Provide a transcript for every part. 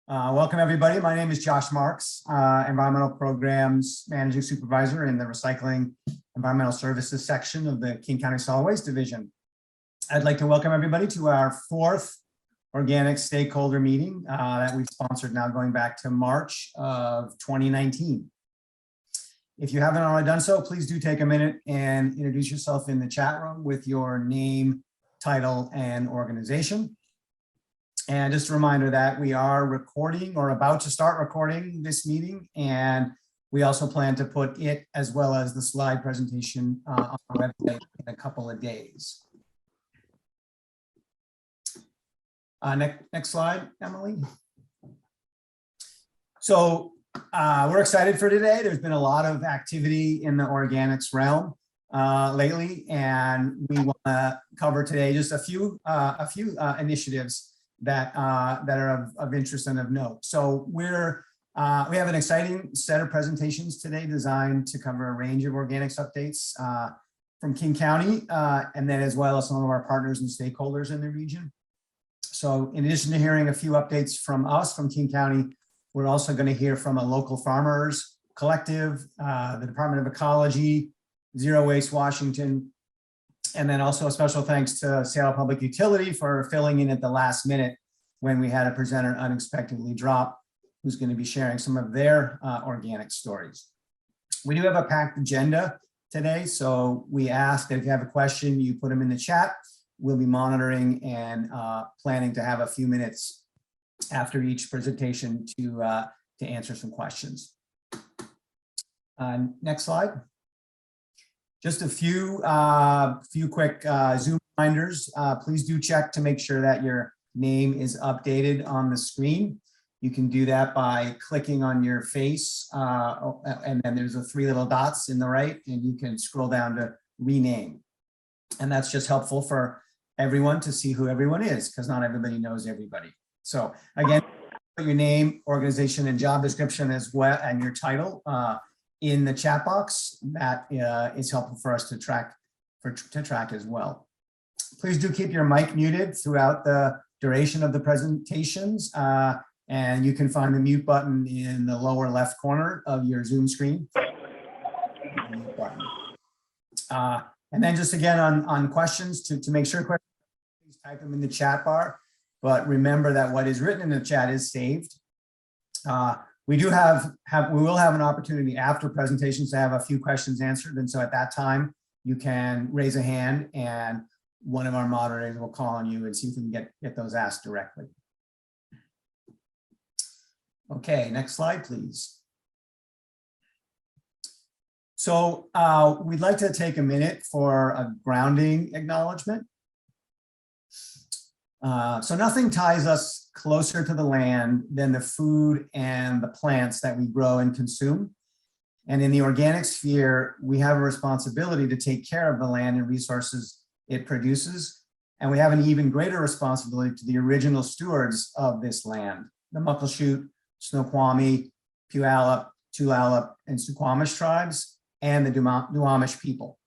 Welcome everybody. My name is Josh Marks, Environmental Programs Managing Supervisor in the Recycling Environmental Services section of the King County Solid Waste Division. I'd like to welcome everybody to our fourth organic stakeholder meeting that we've sponsored now going back to March of 2019. If you haven't already done so, please do take a minute and introduce yourself in the chat room with your name, title, and organization. And just a reminder that we are recording or about to start recording this meeting, and we also plan to put it as well as the slide presentation on our website in a couple of days. Next slide, Emily. So we're excited for today. There's been a lot of activity in the organics realm lately, and we want to cover today just a few initiatives that are of interest and of note. So we have an exciting set of presentations today designed to cover a range of organics updates from King County, and then as well as some of our partners and stakeholders in the region. So in addition to hearing a few updates from us from King County, we're also going to hear from a local farmers collective, the Department of Ecology, Zero Waste Washington, and then also a special thanks to Seattle Public Utility for filling in at the last minute when we had a presenter unexpectedly drop, who's going to be sharing some of their organic stories. We do have a packed agenda today, so we ask that if you have a question, you put them in the chat. We'll be monitoring and planning to have a few minutes after each presentation to answer some questions. Next slide. Just a few quick Zoom reminders. Please do check to make sure that your name is updated on the screen. You can do that by clicking on your face, and then there's the three little dots in the right, and you can scroll down to rename. And that's just helpful for everyone to see who everyone is, because not everybody knows everybody. So again, put your name, organization, and job description as well, and your title in the chat box. That is helpful for us to track as well. Please do keep your mic muted throughout the duration of the presentations, and you can find the mute button in the lower left corner of your Zoom screen. And then just again on questions, to make sure questions, please type them in the chat bar, but remember that what is written in the chat is saved. We will have an opportunity after presentations to have a few questions answered. And so at that time, you can raise a hand and one of our moderators will call on you and see if we can get those asked directly. Okay, next slide, please. So we'd like to take a minute for a grounding acknowledgement. So nothing ties us closer to the land than the food and the plants that we grow and consume. And in the organic sphere, we have a responsibility to take care of the land and resources it produces. And we have an even greater responsibility to the original stewards of this land, the Muckleshoot, Snoqualmie, Puyallup, Tulalip, and Suquamish tribes, and the Duwamish people.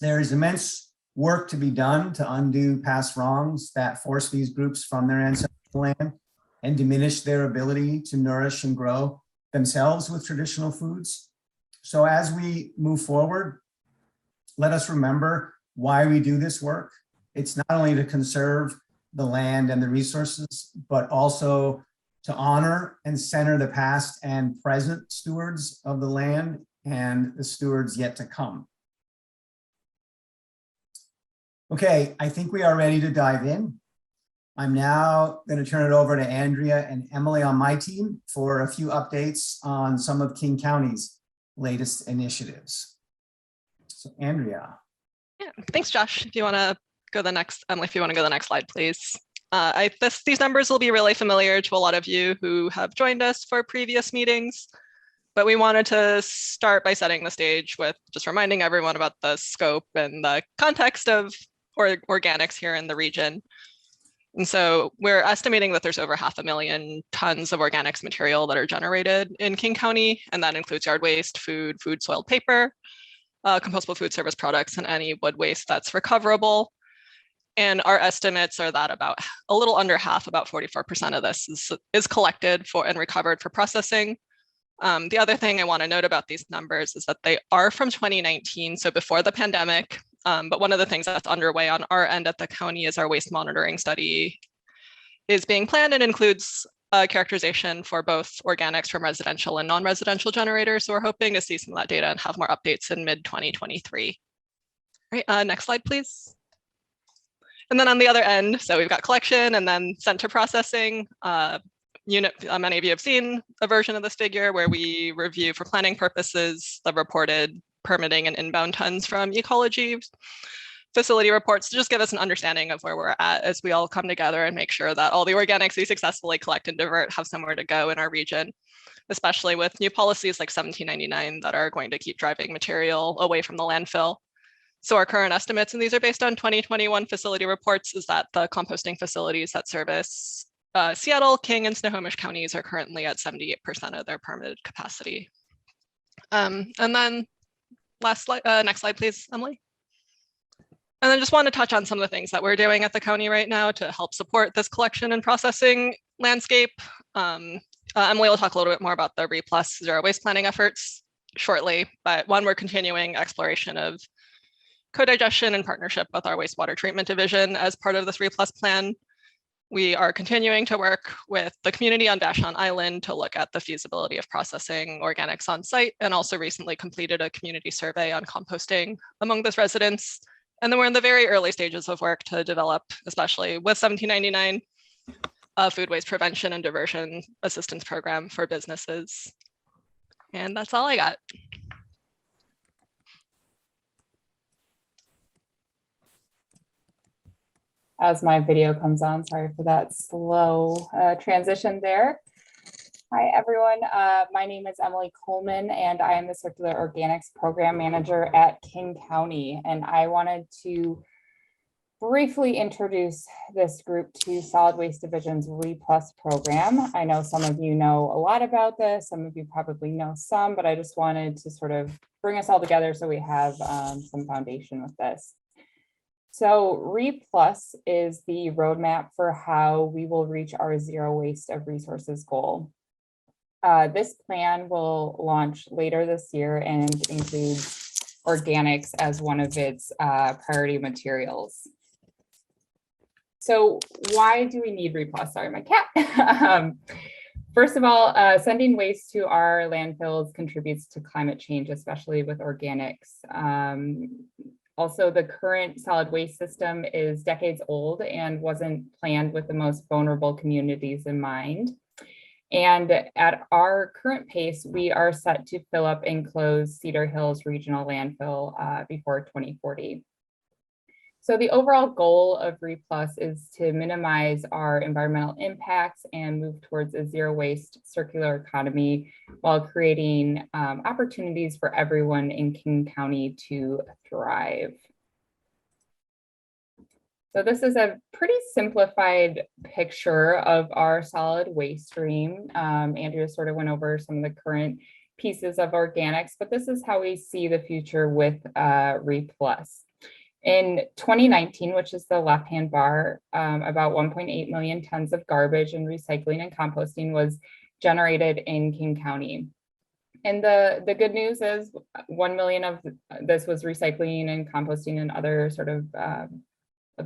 There is immense work to be done to undo past wrongs that force these groups from their ancestral land and diminish their ability to nourish and grow themselves with traditional foods. So as we move forward, let us remember why we do this work. It's not only to conserve the land and the resources, but also to honor and center the past and present stewards of the land and the stewards yet to come. Okay, I think we are ready to dive in. I'm now going to turn it over to Andrea and Emily on my team for a few updates on some of King County's latest initiatives. So Andrea. Yeah, thanks, Josh. If you want to go the next, Emily, if you want to go the next slide, please. These numbers will be really familiar to a lot of you who have joined us for previous meetings, but we wanted to start by setting the stage with just reminding everyone about the scope and the context of organics here in the region. And so we're estimating that there's over 500,000 tons of organics material that are generated in King County, and that includes yard waste, food, soiled paper, compostable food service products, and any wood waste that's recoverable. And our estimates are that about a little under half, about 44% of this is collected for and recovered for processing. The other thing I want to note about these numbers is that they are from 2019, so before the pandemic. But one of the things that's underway on our end at the county is our waste monitoring study is being planned and includes characterization for both organics from residential and non-residential generators. So we're hoping to see some of that data and have more updates in mid-2023. All right, next slide, please. And then on the other end, so we've got collection and then sent to processing. Many of you have seen a version of this figure where we review for planning purposes the reported permitting and inbound tons from ecology facility reports to just give us an understanding of where we're at as we all come together and make sure that all the organics we successfully collect and divert have somewhere to go in our region, especially with new policies like 1799 that are going to keep driving material away from the landfill. So our current estimates, and these are based on 2021 facility reports, is that the composting facilities that service Seattle, King, and Snohomish counties are currently at 78% of their permitted capacity. And then next slide, please, Emily. And then just want to touch on some of the things that we're doing at the county right now to help support this collection and processing landscape. Emily will talk a little bit more about the RE+ zero waste planning efforts shortly, but one, we're continuing exploration of co-digestion in partnership with our wastewater treatment division as part of this RE+ plan. We are continuing to work with the community on Vashon Island to look at the feasibility of processing organics on site, and also recently completed a community survey on composting among those residents. And then we're in the very early stages of work to develop, especially with 1799, a food waste prevention and diversion assistance program for businesses. And that's all I got. As my video comes on, sorry for that slow transition there. Hi, everyone. My name is Emily Coleman, and I am the Circular Organics Program Manager at King County. And I wanted to briefly introduce this group to Solid Waste Division's RE+ program. I know some of you know a lot about this. Some of you probably know some, but I just wanted to sort of bring us all together so we have some foundation with this. So RE+ is the roadmap for how we will reach our zero waste of resources goal. This plan will launch later this year and includes organics as one of its priority materials. So why do we need RE+? Sorry, my cat. First of all, sending waste to our landfills contributes to climate change, especially with organics. Also, the current solid waste system is decades old and wasn't planned with the most vulnerable communities in mind. And at our current pace, we are set to fill up and close Cedar Hills Regional Landfill before 2040. So the overall goal of RE+ is to minimize our environmental impacts and move towards a zero waste circular economy while creating opportunities for everyone in King County to thrive. So this is a pretty simplified picture of our solid waste stream. Andrea sort of went over some of the current pieces of organics, but this is how we see the future with RE+. In 2019, which is the left-hand bar, about 1.8 million tons of garbage and recycling and composting was generated in King County. And the good news is 1 million of this was recycling and composting and other sort of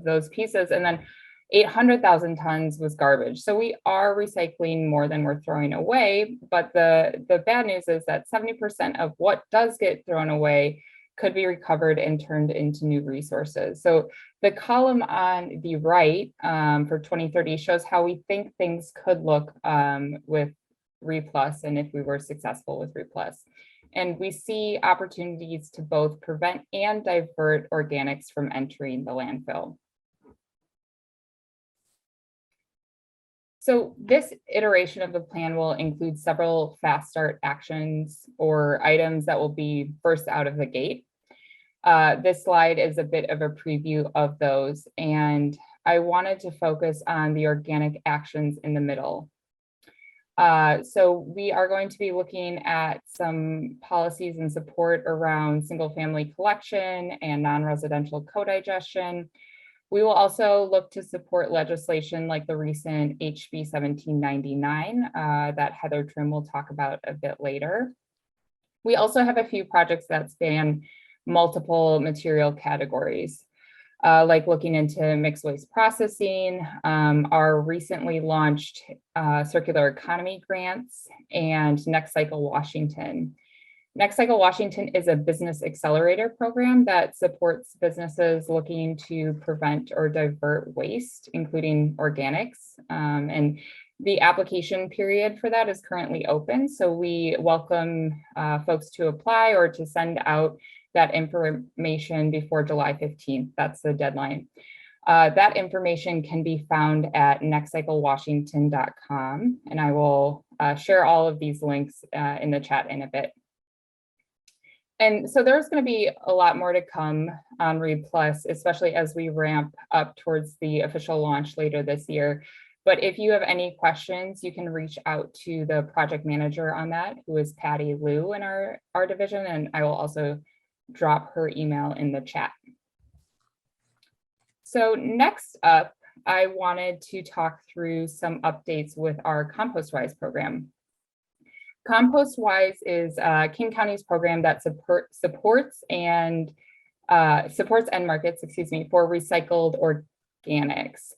those pieces. And then 800,000 tons was garbage. So we are recycling more than we're throwing away. But the bad news is that 70% of what does get thrown away could be recovered and turned into new resources. So the column on the right for 2030 shows how we think things could look with RE+ and if we were successful with RE+. And we see opportunities to both prevent and divert organics from entering the landfill. So this iteration of the plan will include several fast start actions or items that will be first out of the gate. This slide is a bit of a preview of those, and I wanted to focus on the organic actions in the middle. So we are going to be looking at some policies and support around single family collection and non-residential co-digestion. We will also look to support legislation like the recent HB 1799 that Heather Trim will talk about a bit later. We also have a few projects that span multiple material categories, like looking into mixed waste processing, our recently launched circular economy grants, and Next Cycle Washington. Next Cycle Washington is a business accelerator program that supports businesses looking to prevent or divert waste, including organics. And the application period for that is currently open. So we welcome folks to apply or to send out that information before July 15th. That's the deadline. That information can be found at nextcyclewashington.com. And I will share all of these links in the chat in a bit. And so there's going to be a lot more to come on READ Plus, especially as we ramp up towards the official launch later this year. But if you have any questions, you can reach out to the project manager on that, who is Patty Liu in our division, and I will also drop her email in the chat. So next up, I wanted to talk through some updates with our CompostWise program. CompostWise is King County's program that supports end markets, for recycled organics.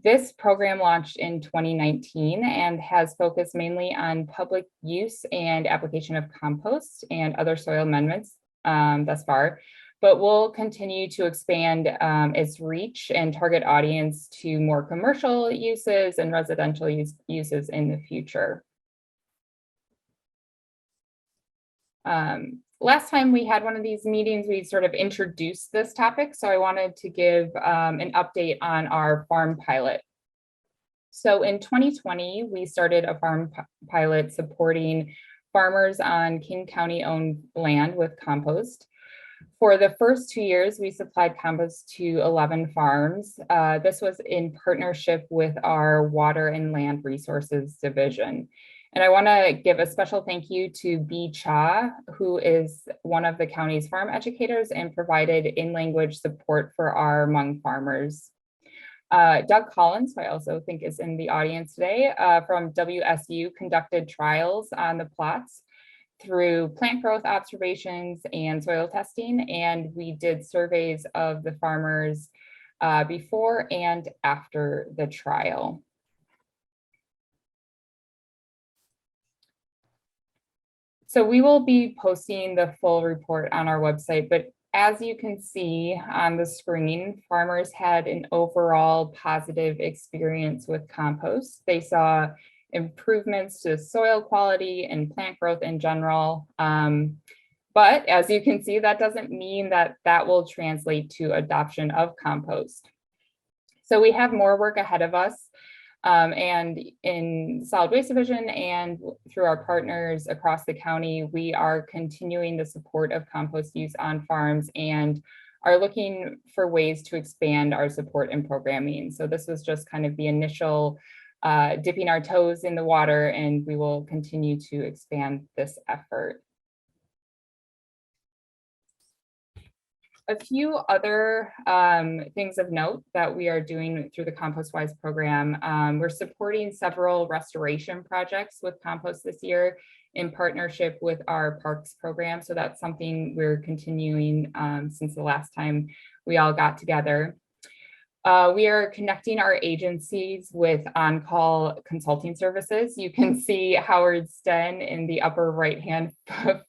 This program launched in 2019 and has focused mainly on public use and application of compost and other soil amendments thus far, but we'll continue to expand its reach and target audience to more commercial uses and residential uses in the future. Last time we had one of these meetings, we sort of introduced this topic. So I wanted to give an update on our farm pilot. So in 2020, we started a farm pilot supporting farmers on King County owned land with compost. For the first 2 years, we supplied compost to 11 farms. This was in partnership with our Water and Land Resources Division. And I want to give a special thank you to B. Cha, who is one of the county's farm educators and provided in-language support for our Hmong farmers. Doug Collins, who I also think is in the audience today, from WSU, conducted trials on the plots through plant growth observations and soil testing, and we did surveys of the farmers before and after the trial. So we will be posting the full report on our website, but as you can see on the screen, farmers had an overall positive experience with compost. They saw improvements to soil quality and plant growth in general. But as you can see, that doesn't mean that that will translate to adoption of compost. So we have more work ahead of us. And in Solid Waste Division and through our partners across the county, we are continuing the support of compost use on farms and are looking for ways to expand our support and programming. So this was just kind of the initial dipping our toes in the water, and we will continue to expand this effort. A few other things of note that we are doing through the CompostWise program. We're supporting several restoration projects with compost this year in partnership with our parks program. So that's something we're continuing since the last time we all got together. We are connecting our agencies with on-call consulting services. You can see Howard Sten in the upper right-hand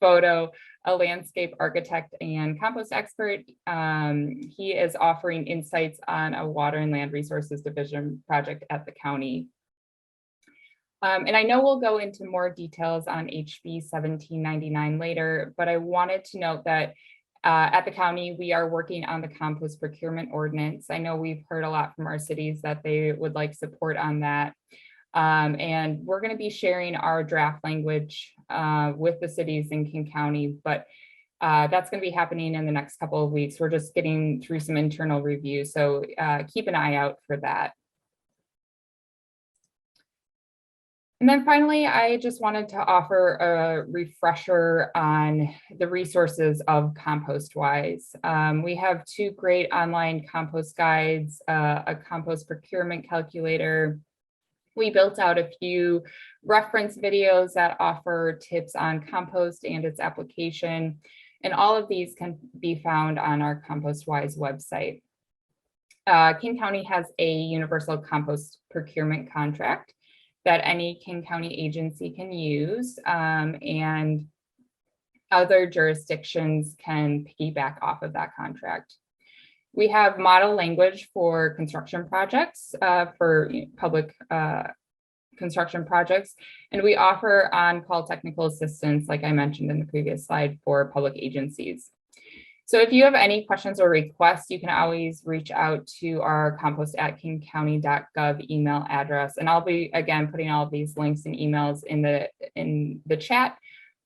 photo, a landscape architect and compost expert. He is offering insights on a Water and Land Resources Division project at the county. And I know we'll go into more details on HB 1799 later, but I wanted to note that at the county, we are working on the compost procurement ordinance. I know we've heard a lot from our cities that they would like support on that. And we're going to be sharing our draft language with the cities in King County, but that's going to be happening in the next couple of weeks. We're just getting through some internal review, so keep an eye out for that. And then finally, I just wanted to offer a refresher on the resources of CompostWise. We have 2 great online compost guides, a compost procurement calculator. We built out a few reference videos that offer tips on compost and its application. And all of these can be found on our CompostWise website. King County has a universal compost procurement contract that any King County agency can use, and other jurisdictions can piggyback off of that contract. We have model language for construction projects, for public construction projects, and we offer on-call technical assistance, like I mentioned in the previous slide, for public agencies. So if you have any questions or requests, you can always reach out to our compost@kingcounty.gov email address. And I'll be, again, putting all of these links and emails in the chat.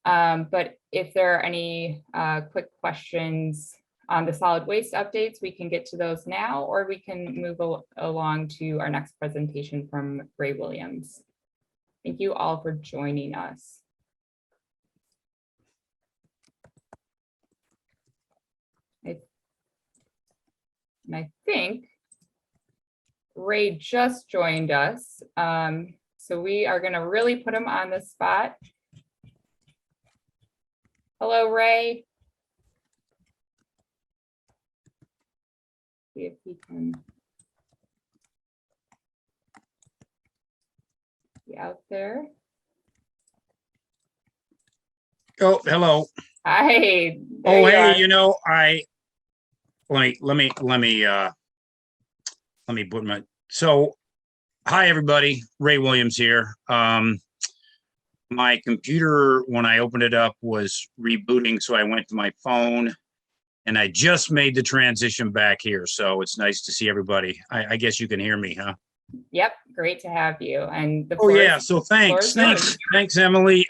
But if there are any quick questions on the solid waste updates, we can get to those now, or we can move along to our next presentation from Ray Williams. Thank you all for joining us. And I think Ray just joined us. So we are going to really put him on the spot. Hello, Ray. See if he can be out there. Oh, hello. Hi. Oh, hey, are. you know, let me put my, so, hi, everybody. Ray Williams here. My computer, when I opened it up, was rebooting, so I went to my phone, and I just made the transition back here. So it's nice to see everybody. I guess you can hear me, huh? Yep, great to have you. And the Oh, yeah. So thanks, Emily.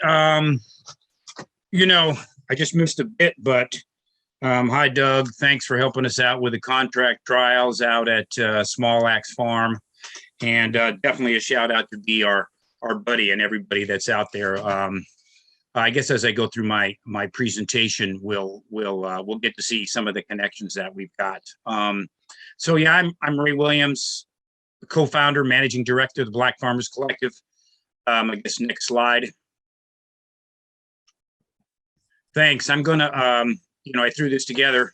You know, I just missed a bit, but hi, Doug. Thanks for helping us out with the contract trials out at Small Axe Farm. And definitely a shout out to be our buddy and everybody that's out there. I guess as I go through my presentation, we'll get to see some of the connections that we've got. So yeah, I'm Ray Williams, co-founder, managing director of the Black Farmers Collective. I guess next slide. Thanks. I'm gonna, you know, I threw this together.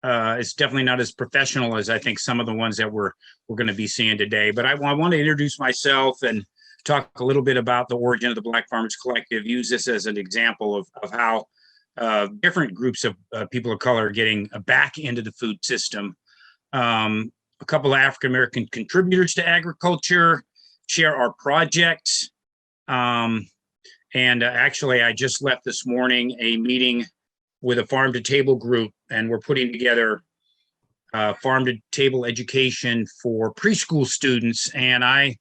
It's definitely not as professional as I think some of the ones that we're going to be seeing today. But I want to introduce myself and talk a little bit about the origin of the Black Farmers Collective. Use this as an example of how different groups of people of color are getting back into the food system. A couple of African American contributors to agriculture, share our projects. And actually, I just left this morning a meeting with a farm to table group, and we're putting together farm to table education for preschool students. And I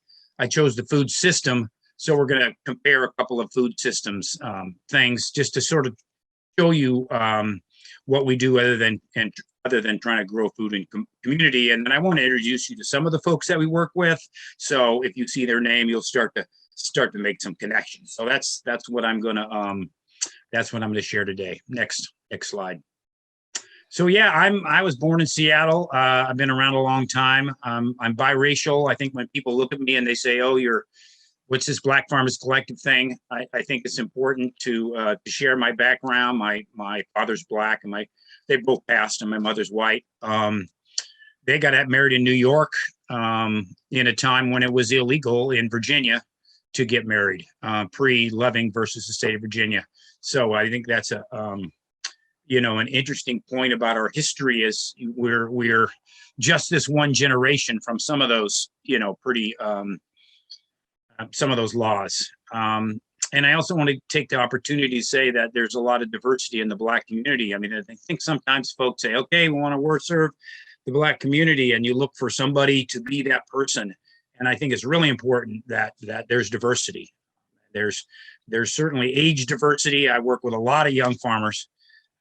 chose the food system. So we're going to compare a couple of food systems things just to sort of show you what we do other than trying to grow food in community. And then I want to introduce you to some of the folks that we work with. So if you see their name, you'll start to make some connections. So that's what I'm going to share today. Next slide. So yeah, I was born in Seattle. I've been around a long time. I'm biracial. I think when people look at me and they say, "Oh, what's this Black Farmers Collective thing?" I think it's important to share my background. My father's Black, and they both passed, and my mother's white. They got married in New York in a time when it was illegal in Virginia to get married, pre-Loving versus the state of Virginia. So I think that's an interesting point about our history is we're just this one generation from some of those, pretty, some of those laws. And I also want to take the opportunity to say that there's a lot of diversity in the Black community. I mean, I think sometimes folks say, okay, we want to serve the Black community, and you look for somebody to be that person. And I think it's really important that there's diversity. There's certainly age diversity. I work with a lot of young farmers.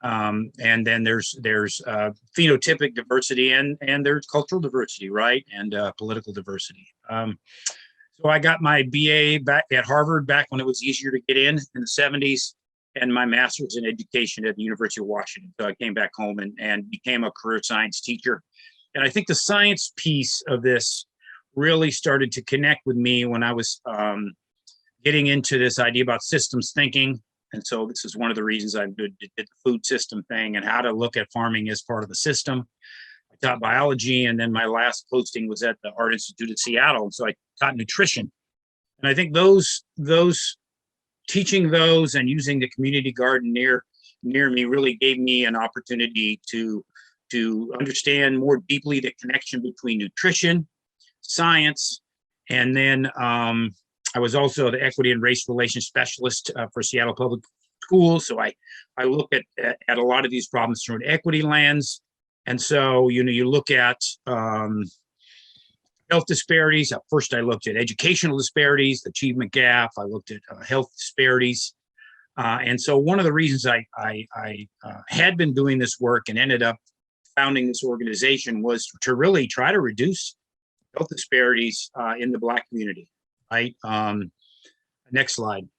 And then there's phenotypic diversity and there's cultural diversity, right? And political diversity. So So I got my BA back at Harvard back when it was easier to get in the 70s, and my master's in education at the University of Washington. So I came back home and became a career science teacher. And I think the science piece of this really started to connect with me when I was getting into this idea about systems thinking. And so this is one of the reasons I did the food system thing and how to look at farming as part of the system. I taught biology, and then my last posting was at the Art Institute in Seattle. And so I taught nutrition. And I think those teaching those and using the community garden near me really gave me an opportunity to understand more deeply the connection between nutrition, science, and then I was also the equity and race relations specialist for Seattle Public Schools. So I look at a lot of these problems through an equity lens. And so, you look at health disparities. At first, I looked at educational disparities, the achievement gap. I looked at health disparities. And so one of the reasons I had been doing this work and ended up founding this organization was to really try to reduce health disparities in the Black community, right? Next slide.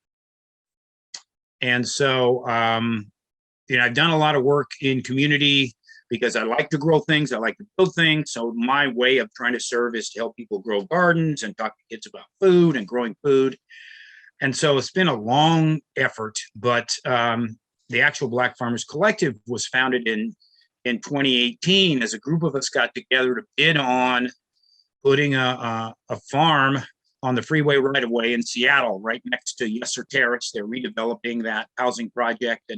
And so, I've done a lot of work in community because I like to grow things. I like to build things. So my way of trying to serve is to help people grow gardens and talk to kids about food and growing food. And so it's been a long effort, but the actual Black Farmers Collective was founded in 2018 as a group of us got together to bid on putting a farm on the freeway right away in Seattle, right next to Yesser Terrace. They're redeveloping that housing project,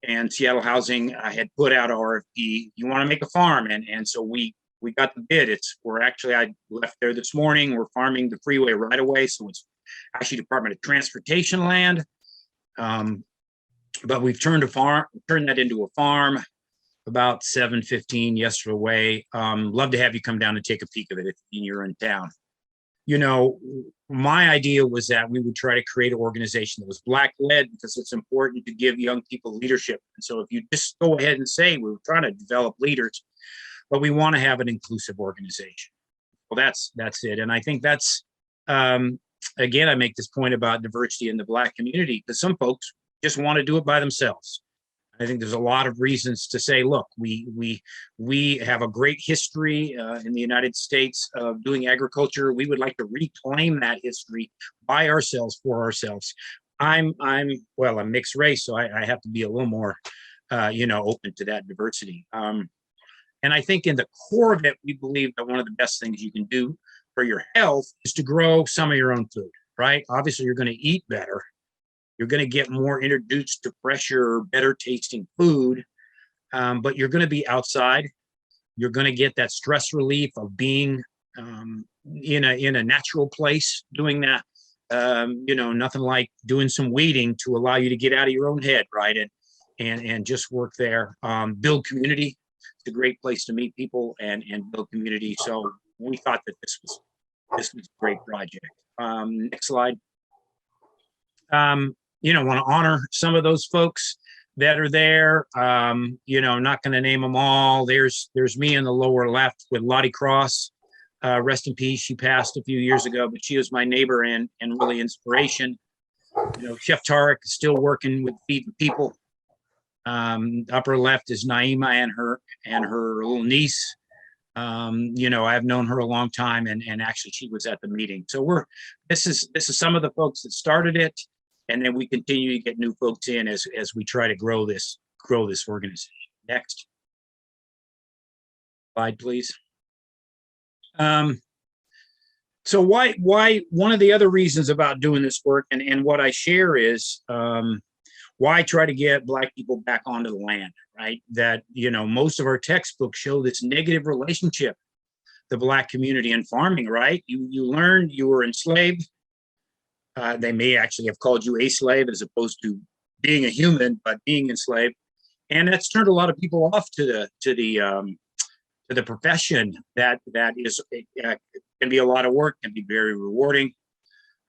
and Seattle Housing had put out a RFP. You want to make a farm, and so we got the bid. I left there this morning. We're farming the freeway right away, so it's actually Department of Transportation land. But we've turned that into a farm about 7:15 Yesser way. Love to have you come down and take a peek of it if you're in town. My idea was that we would try to create an organization that was Black led because it's important to give young people leadership. And so if you just go ahead and say we're trying to develop leaders, but we want to have an inclusive organization. Well, that's it. And I think that's, again, I make this point about diversity in the Black community because some folks just want to do it by themselves. I think there's a lot of reasons to say, look, we have a great history in the United States of doing agriculture. We would like to reclaim that history by ourselves, for ourselves. I'm mixed race, so I have to be a little more, open to that diversity. And I think in the core of it, we believe that one of the best things you can do for your health is to grow some of your own food, right? Obviously, you're going to eat better. You're going to get more introduced to fresher, better tasting food, but you're going to be outside. You're going to get that stress relief of being in a natural place, doing that. Nothing like doing some weeding to allow you to get out of your own head, right? And just work there. Build community. It's a great place to meet people and build community. So we thought that this was a great project. Next slide. Want to honor some of those folks that are there. Not going to name them all. There's me in the lower left with Lottie Cross. Rest in peace. She passed a few years ago, but she was my neighbor and really inspiration. Chef Tarek is still working with feeding people. Upper left is Naima and her little niece. I've known her a long time, and actually she was at the meeting. So this is some of the folks that started it. And then we continue to get new folks in as we try to grow this organization. Next slide, please. So why one of the other reasons about doing this work and what I share is why try to get Black people back onto the land, right? That most of our textbooks show this negative relationship, the Black community and farming, right? You learned you were enslaved. They may actually have called you a slave as opposed to being a human, but being enslaved, and that's turned a lot of people off to the profession. That is can be a lot of work, can be very rewarding,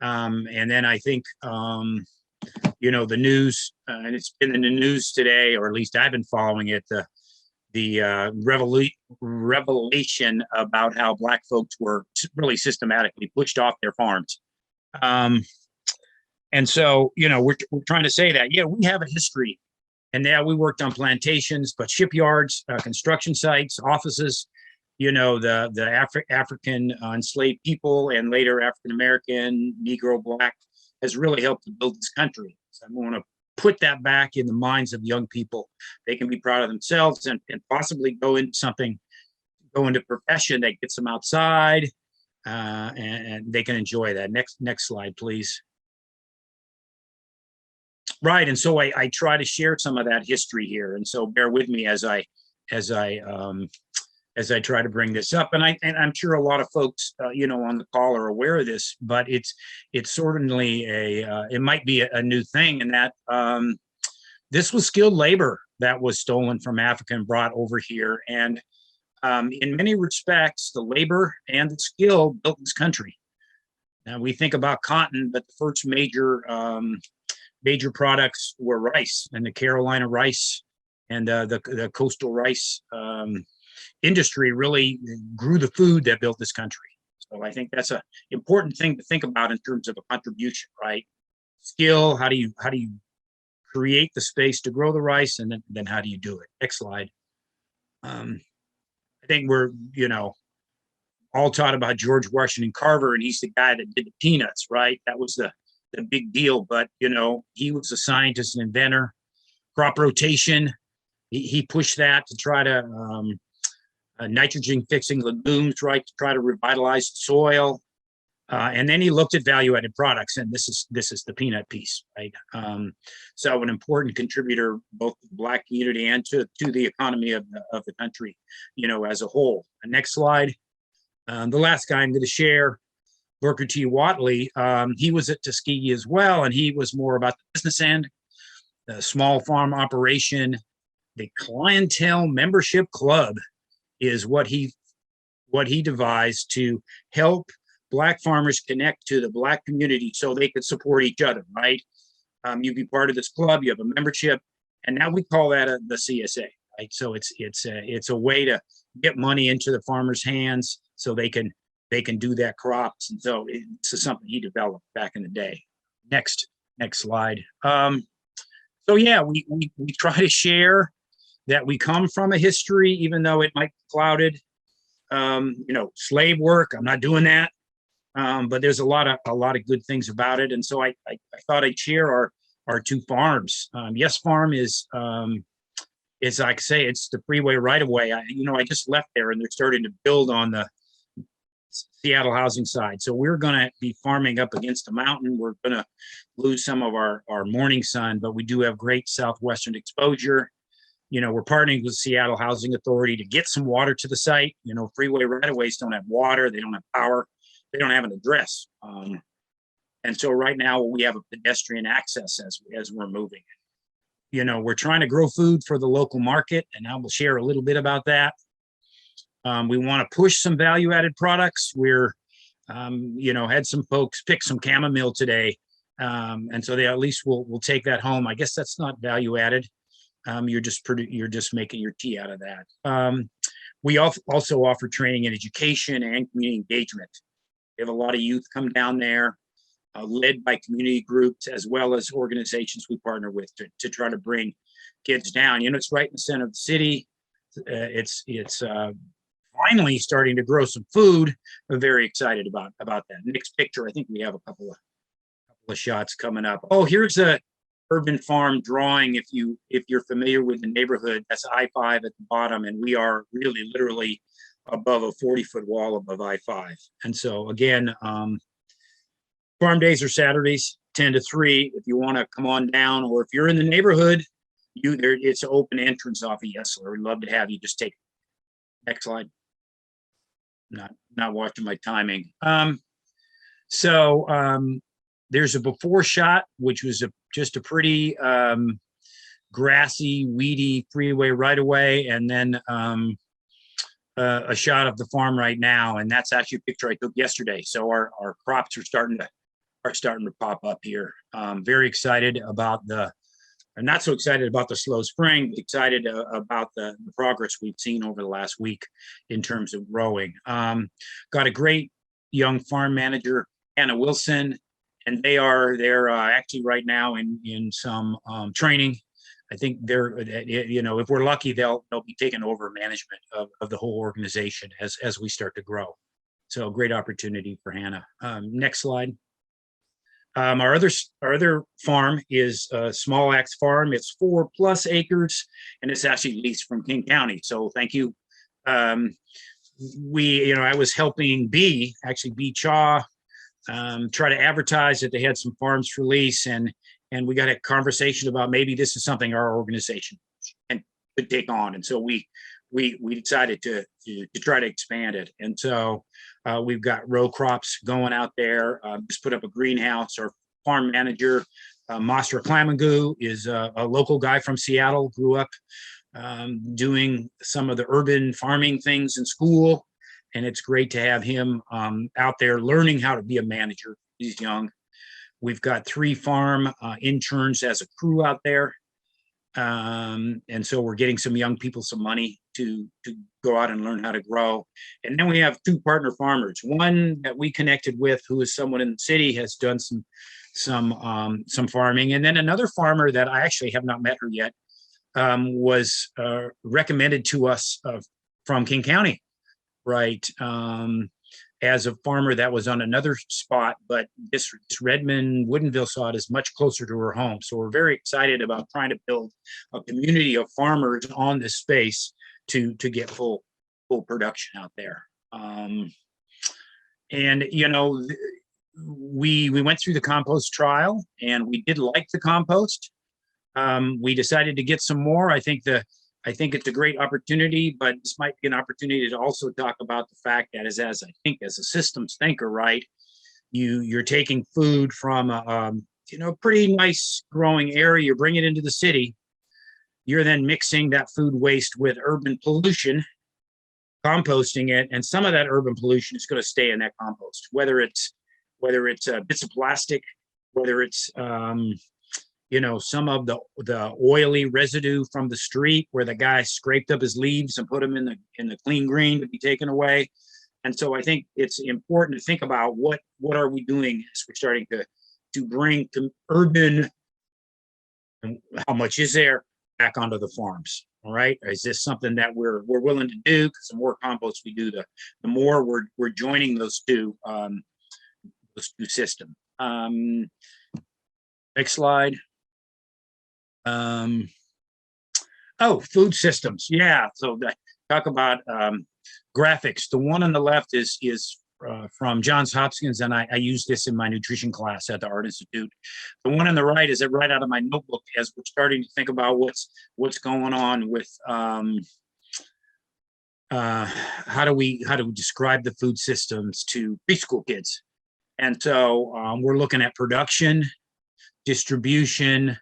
and then I think the news, and it's been in the news today, or at least I've been following it. revelation about how Black folks were really systematically pushed off their farms. And so, you know, we're trying to say that, yeah, we have a history. And now we worked on plantations, but shipyards, construction sites, offices, you know, the African enslaved people and later African-American, Negro, Black has really helped to build this country. So I want to put that back in the minds of young people. They can be proud of themselves and possibly go into profession that gets them outside and they can enjoy that. Next slide, please. Right, and so I try to share some of that history here, and so bear with me as I try to bring this up. And I'm sure a lot of folks, you know, on the call are aware of this, but it's certainly it might be a new thing, in that this was skilled labor that was stolen from Africa and brought over here, and in many respects, the labor and the skill built this country. Now we think about cotton, but the first major products were rice, and the Carolina rice and the coastal rice industry really grew the food that built this country. So I think that's an important thing to think about in terms of a contribution, right? Skill, how do you create the space to grow the rice, and then how do you do it? Next slide. I think we're, you know, all taught about George Washington Carver, and he's the guy that did the peanuts, right? That was the big deal. But, you know, he was a scientist and inventor. Crop rotation, he pushed that to try to nitrogen fixing legumes, right, to try to revitalize the soil. And then he looked at value-added products, and this is the peanut piece, right? So an important contributor both to the Black community and to the economy of the country, you know, as a whole. Next slide. The last guy I'm going to share, Booker T. Watley, he was at Tuskegee as well, and he was more about the business end, the small farm operation. The clientele membership club is what he devised to help Black farmers connect to the Black community so they could support each other, right? You'd be part of this club, you have a membership, and now we call that the CSA, right? So it's a way to get money into the farmers' hands so they can do that crops. And so this is something he developed back in the day. Next slide. So yeah, we try to share that we come from a history, even though it might be clouded. You know, slave work, I'm not doing that. But there's a lot of good things about it. And so I thought I'd share our two farms. Yes Farm is like I say, it's the freeway right away. I just left there, and they're starting to build on the Seattle housing side. So we're going to be farming up against a mountain. We're going to lose some of our morning sun, but we do have great southwestern exposure. You know, we're partnering with Seattle Housing Authority to get some water to the site. You know, freeway right-of-ways don't have water. They don't have power. They don't have an address. And so right now we have a pedestrian access as we're moving. You know, we're trying to grow food for the local market, and I will share a little bit about that. We want to push some value-added products. We're, you know, had some folks pick some chamomile today. And so they at least will take that home. I guess that's not value-added. You're just making your tea out of that. We also offer training and education and community engagement. We have a lot of youth come down there, led by community groups as well as organizations we partner with to try to bring kids down. You know, it's right in the center of the city. It's finally starting to grow some food. I'm very excited about that. Next picture, I think we have a couple of shots coming up. Oh, here's a urban farm drawing. If you're familiar with the neighborhood, that's I-5 at the bottom, and we are really literally above a 40-foot wall above I-5. And so again, farm days are Saturdays, 10 to 3. If you want to come on down, or if you're in the neighborhood, it's an open entrance off of Yesler. We'd love to have you. Just take next slide. Not watching my timing. There's a before shot, which was just a pretty grassy, weedy freeway right away, and then a shot of the farm right now, and that's actually a picture I took yesterday. So our crops are starting to pop up here. Very excited about the I'm not so excited about the slow spring, but excited about the progress we've seen over the last week in terms of growing. Got a great young farm manager, Anna Wilson, and they're actually right now in some training. I think they're, if we're lucky, they'll be taking over management of the whole organization as we start to grow. So great opportunity for Hannah. Next slide. Our other farm is a Small Axe Farm. It's 4+ acres, and it's actually leased from King County. So thank you. I was helping B Chaw try to advertise that they had some farms for lease, and we got a conversation about maybe this is something our organization could take on. And so we decided to try to expand it. And so we've got row crops going out there. Just put up a greenhouse. Our farm manager, Master Clamagoo, is a local guy from Seattle, grew up doing some of the urban farming things in school. And it's great to have him out there learning how to be a manager. He's young. We've got 3 farm interns as a crew out there. And so we're getting some young people some money to go out and learn how to grow. And then we have 2 partner farmers. One that we connected with, who is someone in the city, has done some farming. And then another farmer that I actually have not met her yet, was recommended to us from King County, right? As a farmer that was on another spot, but this Redmond Woodinville sod is much closer to her home. So we're very excited about trying to build a community of farmers on this space to get full production out there. And we went through the compost trial, and we did like the compost. We decided to get some more. I think it's a great opportunity, but this might be an opportunity to also talk about the fact that as a systems thinker, right, you're taking food from a pretty nice growing area, you bring it into the city, you're then mixing that food waste with urban pollution, composting it, and some of that urban pollution is going to stay in that compost, whether it's bits of plastic, whether it's some of the oily residue from the street where the guy scraped up his leaves and put them in the clean green to be taken away. And so I think it's important to think about what are we doing as we're starting to bring to urban, and how much is there, back onto the farms. All right. Is this something that we're willing to do? Because the more compost we do, the more we're joining those two systems. Next slide. Food systems. Yeah. So talk about graphics. The one on the left is from Johns Hopkins, and I use this in my nutrition class at the Art Institute. The one on the right is right out of my notebook as we're starting to think about what's going on with how do we describe the food systems to preschool kids. And so we're looking at production, distribution,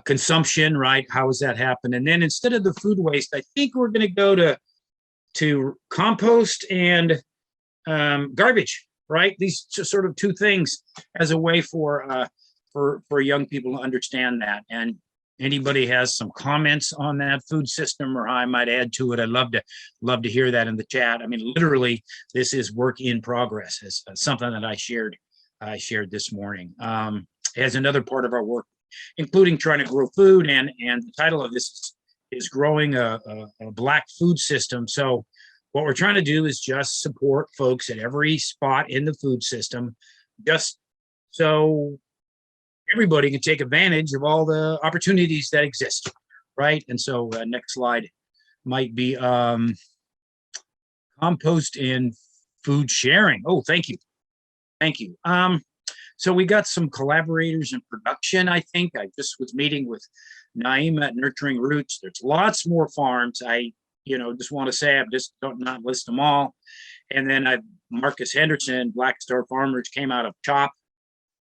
consumption, right? How does that happen? And then instead of the food waste, I think we're going to go to compost and garbage, right? These sort of 2 things as a way for young people to understand that. And anybody has some comments on that food system or how I might add to it, I'd love to hear that in the chat. I mean, literally, this is work in progress. It's something that I shared this morning. As another part of our work, including trying to grow food, and the title of this is growing a Black food system. So what we're trying to do is just support folks at every spot in the food system, just so everybody can take advantage of all the opportunities that exist, right? And so next slide might be compost and food sharing. Oh, thank you. So we got some collaborators in production, I think. I just was meeting with Naima at Nurturing Roots. There's lots more farms. I just want to say, I've just don't not list them all. And then Marcus Henderson, Black Star Farmers, came out of CHOP,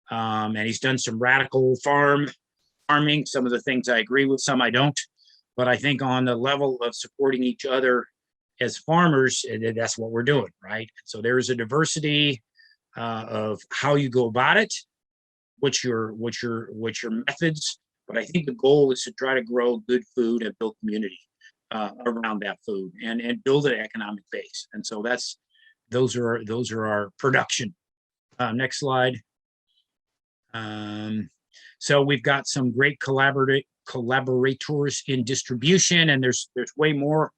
and he's done some radical farming. Some of the things I agree with, some I don't. But I think on the level of supporting each other as farmers, that's what we're doing, right? So there is a diversity of how you go about it, what's your methods, But I think the goal is to try to grow good food and build community around that food and build an economic base. And so those are our production. Next slide. So we've got some great collaborators in distribution, and there's way more,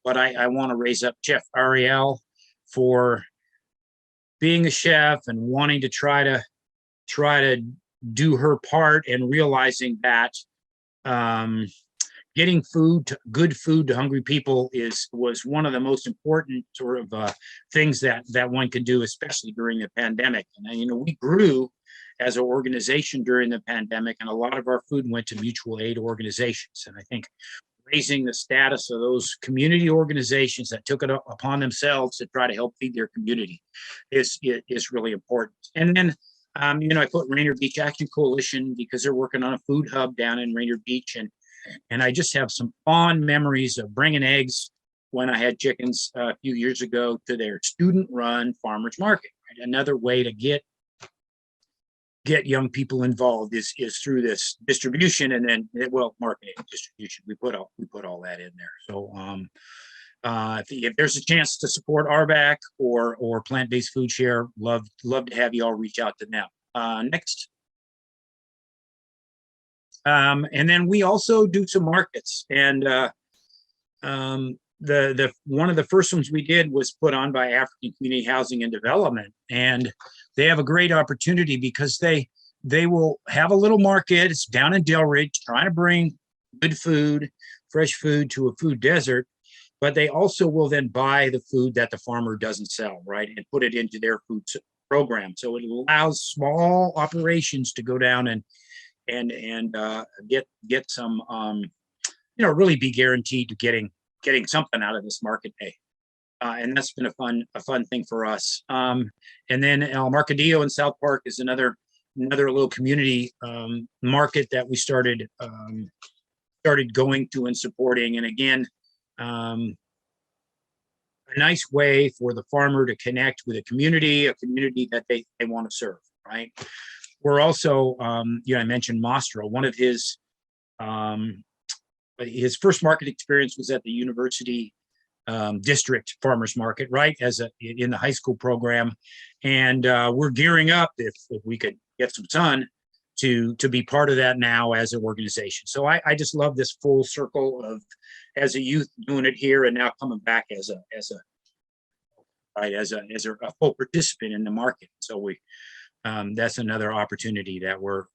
but I want to raise up Chef Ariel for being a chef and wanting to try to do her part and realizing that getting good food to hungry people was one of the most important sort of things that one can do, especially during the pandemic. And we grew as an organization during the pandemic, and a lot of our food went to mutual aid organizations. And I think raising the status of those community organizations that took it upon themselves to try to help feed their community is really important. And then I put Rainier Beach Action Coalition because they're working on a food hub down in Rainier Beach, and I just have some fond memories of bringing eggs when I had chickens a few years ago to their student-run farmers market. Right? Another way to get young people involved is through this distribution, and then marketing and distribution. We put all that in there. So if there's a chance to support RBAC or Plant-Based Food Share, love to have you all reach out to them. Next. And then we also do some markets, and the one of the first ones we did was put on by African Community Housing and Development, and they have a great opportunity because they will have a little market. It's down in Delridge, trying to bring good food, fresh food to a food desert, but they also will then buy the food that the farmer doesn't sell, right, and put it into their food program. So it allows small operations to go down and get some really be guaranteed to getting something out of this market day. And that's been a fun thing for us. And then El Mercadillo in South Park is another little community market that we started going to and supporting. And again, a nice way for the farmer to connect with a community that they want to serve, right? We're also, I mentioned Mastro. One of his first market experience was at the University District Farmers Market, right, in the high school program, and we're gearing up if we could get some sun to be part of that now as an organization. So I just love this full circle of as a youth doing it here and now coming back as a full participant in the market. So that's another opportunity that we're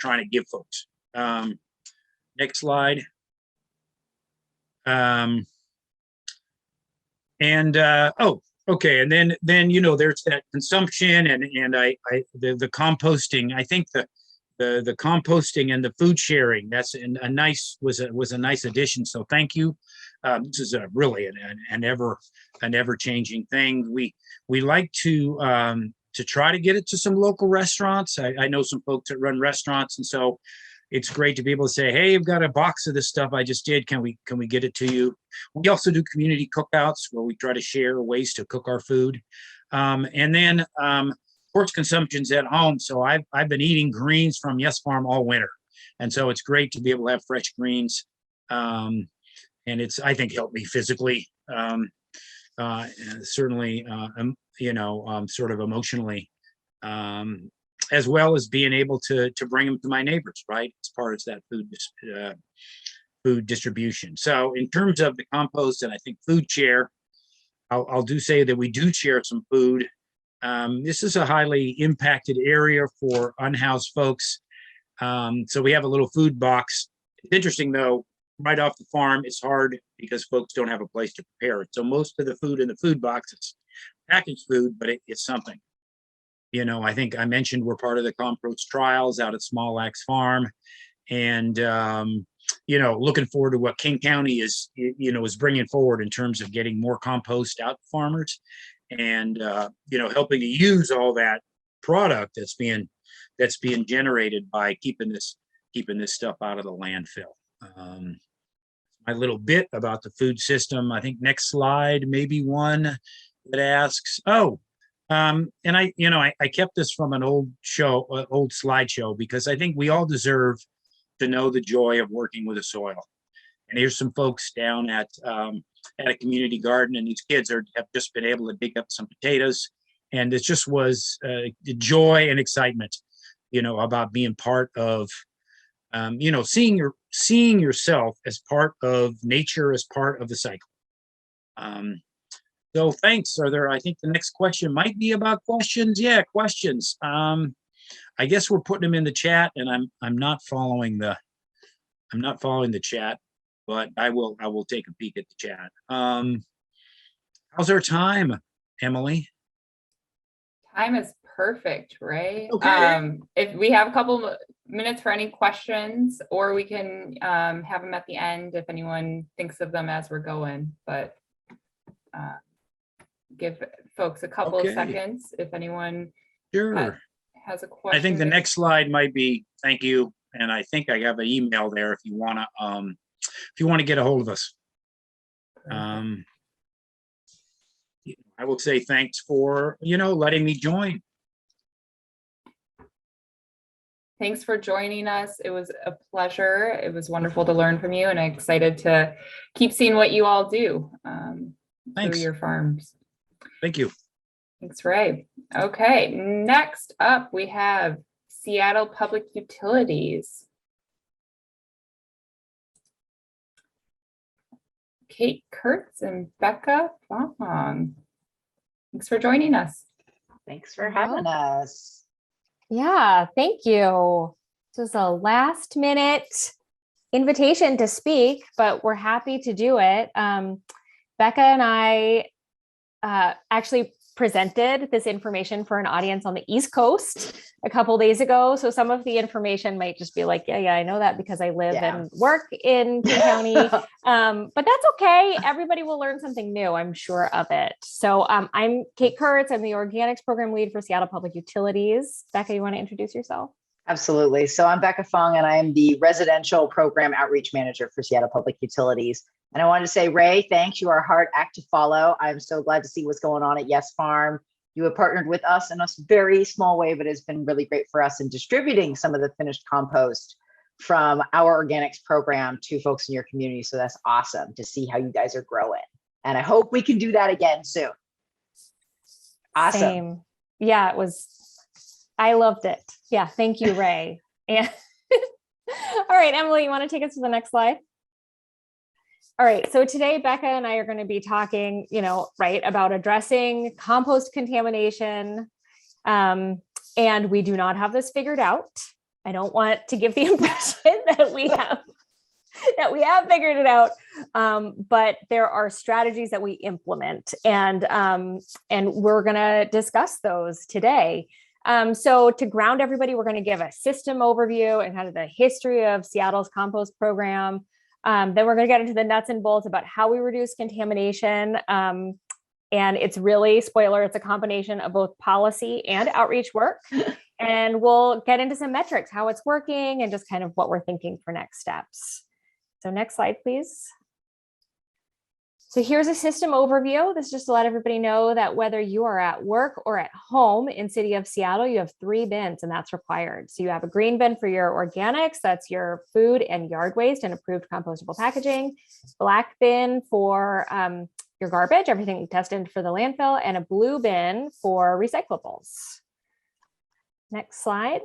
trying to give folks. Next slide. Okay. And then there's that consumption and the composting. I think the composting and the food sharing, that's was a nice addition. So thank you. This is really an ever changing thing. We like to try to get it to some local restaurants. I know some folks that run restaurants, and so it's great to be able to say, hey, I've got a box of this stuff I just did. Can we get it to you? We also do community cookouts where we try to share ways to cook our food. And then porch consumption's at home. So I've been eating greens from Yes Farm all winter. And so it's great to be able to have fresh greens. And it's, I think, helped me physically, certainly, sort of emotionally, as well as being able to bring them to my neighbors, right? As part of that food distribution. So in terms of the compost and I think food share, I'll do say that we do share some food. This is a highly impacted area for unhoused folks. So we have a little food box. It's interesting though, right off the farm, it's hard because folks don't have a place to prepare it. So most of the food in the food box is packaged food, but it's something. I think I mentioned we're part of the compost trials out at Small Axe Farm, and looking forward to what King County is bringing forward in terms of getting more compost out to farmers, and helping to use all that product that's being generated by keeping this stuff out of the landfill. My little bit about the food system. I think next slide, maybe one that asks, and I kept this from an old slideshow because I think we all deserve to know the joy of working with the soil. And here's some folks down at a community garden, and these kids have just been able to dig up some potatoes. And it just was the joy and excitement, about being part of, seeing yourself as part of nature, as part of the cycle. So thanks. I think the next question might be about questions. Yeah, questions. I guess we're putting them in the chat, and I'm not following the chat, but I will take a peek at the chat. How's our time, Emily? Time is perfect, Ray. Okay. If we have a couple minutes for any questions, or we can have them at the end if anyone thinks of them as we're going, but give folks a couple of seconds if anyone Sure. has a question. I think the next slide might be thank you, and I think I have an email there if you want to get a hold of us. I will say thanks for letting me join. Thanks for joining us. It was a pleasure. It was wonderful to learn from you, and I'm excited to keep seeing what you all do through your farms. Thank you. Thanks, Ray. Okay, next up we have Seattle Public Utilities. Kate Kurtz and Becca Fong. Thanks for joining us. Thanks for having us. Yeah, thank you. This was a last minute invitation to speak, but we're happy to do it. Becca and I actually presented this information for an audience on the East Coast a couple days ago. So some of the information might just be like, yeah, I know that because I live and work in King County. But that's okay. Everybody will learn something new, I'm sure of it. So I'm Kate Kurtz. I'm the Organics Program Lead for Seattle Public Utilities. Becca, you want to introduce yourself? Absolutely. So I'm Becca Fong, and I am the Residential Program Outreach Manager for Seattle Public Utilities. And I wanted to say, Ray, thanks. You are a hard act to follow. I'm so glad to see what's going on at Yes Farm. You have partnered with us in a very small way, but it's been really great for us in distributing some of the finished compost from our organics program to folks in your community. So that's awesome to see how you guys are growing. And I hope we can do that again soon. Awesome. Same. Yeah, I loved it. Yeah, thank you, Ray. And all right, Emily, you want to take us to the next slide? All right, so today Becca and I are going to be talking, about addressing compost contamination. And we do not have this figured out. I don't want to give the impression that we have figured it out. But there are strategies that we implement, and we're going to discuss those today. So to ground everybody, we're going to give a system overview and kind of the history of Seattle's compost program. Then we're going to get into the nuts and bolts about how we reduce contamination. And it's really, spoiler, it's a combination of both policy and outreach work. And we'll get into some metrics, how it's working, and just kind of what we're thinking for next steps. So next slide, please. So here's a system overview. This is just to let everybody know that whether you are at work or at home in City of Seattle, you have 3 bins, and that's required. So you have a green bin for your organics, that's your food and yard waste and approved compostable packaging, black bin for your garbage, everything tested for the landfill, and a blue bin for recyclables. Next slide.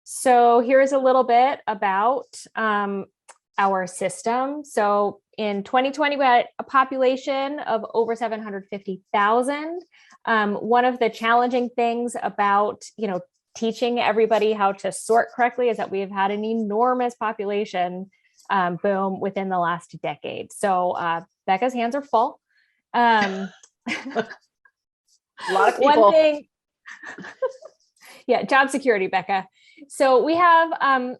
So here's a little bit about our system. So in 2020, we had a population of over 750,000. One of the challenging things about, teaching everybody how to sort correctly is that we've had an enormous population boom within the last decade. So Becca's hands are full. A lot of people. One thing, yeah, job security, Becca. So we have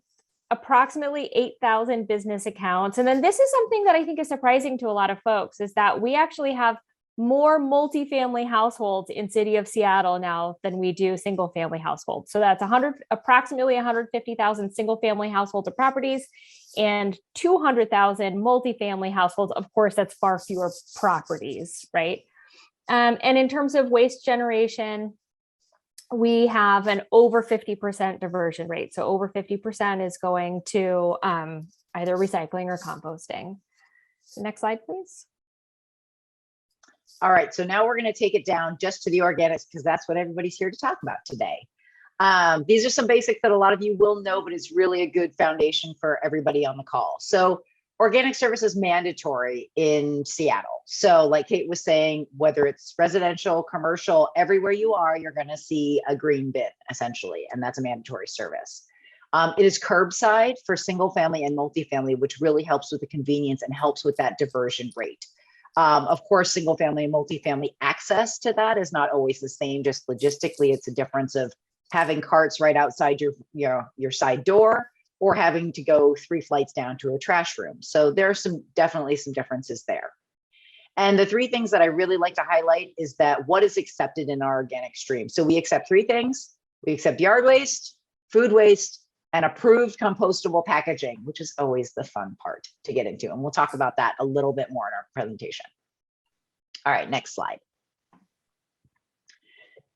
approximately 8,000 business accounts. And then this is something that I think is surprising to a lot of folks, is that we actually have more multifamily households in City of Seattle now than we do single family households. So that's approximately 150,000 single family households or properties and 200,000 multifamily households. Of course, that's far fewer properties, right? And in terms of waste generation, we have an over 50% diversion rate. So over 50% is going to either recycling or composting. So next slide, please. All right, so now we're going to take it down just to the organics because that's what everybody's here to talk about today. These are some basics that a lot of you will know, but it's really a good foundation for everybody on the call. So organic service is mandatory in Seattle. So like Kate was saying, whether it's residential, commercial, everywhere you are, you're going to see a green bin essentially, and that's a mandatory service. It is curbside for single family and multifamily, which really helps with the convenience and helps with that diversion rate. Of course, single family and multifamily access to that is not always the same. Just logistically, it's a difference of having carts right outside your side door or having to go 3 flights down to a trash room. So there are definitely some differences there. And the 3 things that I really like to highlight is that what is accepted in our organic stream. So we accept 3 things. We accept yard waste, food waste, and approved compostable packaging, which is always the fun part to get into. And we'll talk about that a little bit more in our presentation. All right, next slide.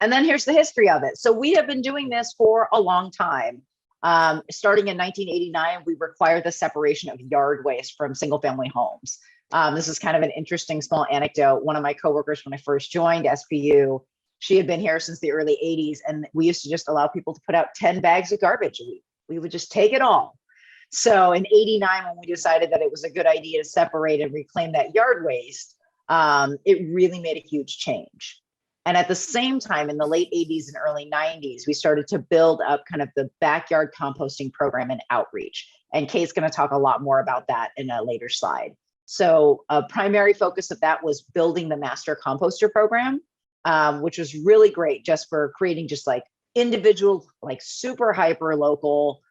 And then here's the history of it. So we have been doing this for a long time. Starting in 1989, we required the separation of yard waste from single family homes. This is kind of an interesting small anecdote. One of my coworkers, when I first joined SPU, she had been here since the early 80s, and we used to just allow people to put out 10 bags of garbage a week. We would just take it all. So in 89, when we decided that it was a good idea to separate and reclaim that yard waste, it really made a huge change. And at the same time, in the late 80s and early 90s, we started to build up kind of the backyard composting program and outreach. And Kate's going to talk a lot more about that in a later slide. So a primary focus of that was building the master composter program, which was really great just for creating just like individual, like super hyper local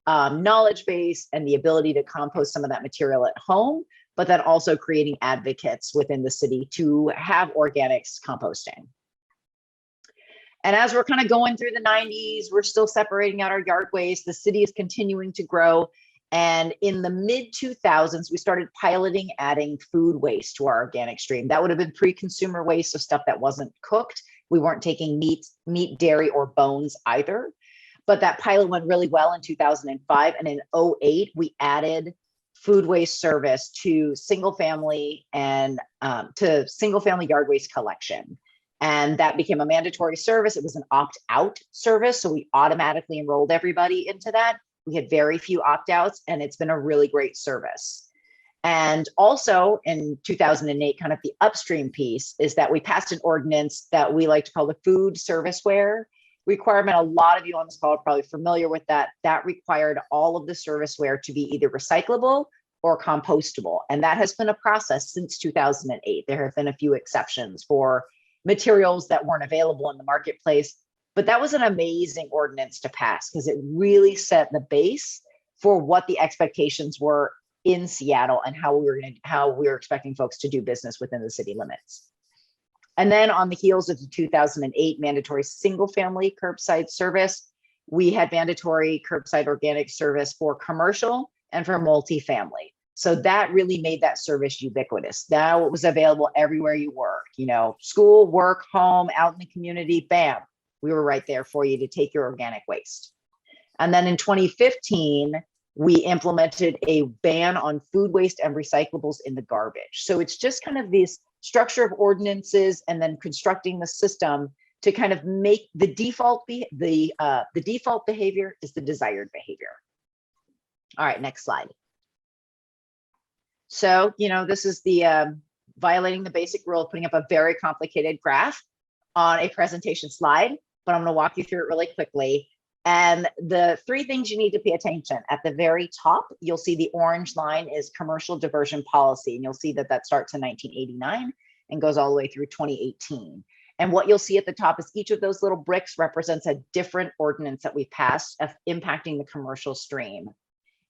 knowledge base and the ability to compost some of that material at home, but then also creating advocates within the city to have organics composting. And as we're kind of going through the 90s, we're still separating out our yard waste. The city is continuing to grow. And in the mid 2000s, we started piloting adding food waste to our organic stream. That would have been pre-consumer waste, so stuff that wasn't cooked. We weren't taking meat, dairy, or bones either. But that pilot went really well in 2005. And in 2008, we added food waste service to single family and to single family yard waste collection. And that became a mandatory service. It was an opt-out service. So we automatically enrolled everybody into that. We had very few opt-outs, and it's been a really great service. And also in 2008, kind of the upstream piece is that we passed an ordinance that we like to call the food serviceware requirement. A lot of you on this call are probably familiar with that. That required all of the serviceware to be either recyclable or compostable. And that has been a process since 2008. There have been a few exceptions for materials that weren't available in the marketplace, but that was an amazing ordinance to pass because it really set the base for what the expectations were in Seattle and how we were expecting folks to do business within the city limits. And then on the heels of the 2008 mandatory single family curbside service, we had mandatory curbside organic service for commercial and for multifamily. So that really made that service ubiquitous. Now it was available everywhere you were, school, work, home, out in the community, bam, we were right there for you to take your organic waste. And then in 2015, we implemented a ban on food waste and recyclables in the garbage. So it's just kind of this structure of ordinances and then constructing the system to kind of make the default the default behavior is the desired behavior. All right, next slide. So, this is the violating the basic rule of putting up a very complicated graph on a presentation slide, but I'm going to walk you through it really quickly. And the 3 things you need to pay attention at the very top, you'll see the orange line is commercial diversion policy. And you'll see that that starts in 1989 and goes all the way through 2018. And what you'll see at the top is each of those little bricks represents a different ordinance that we passed of impacting the commercial stream.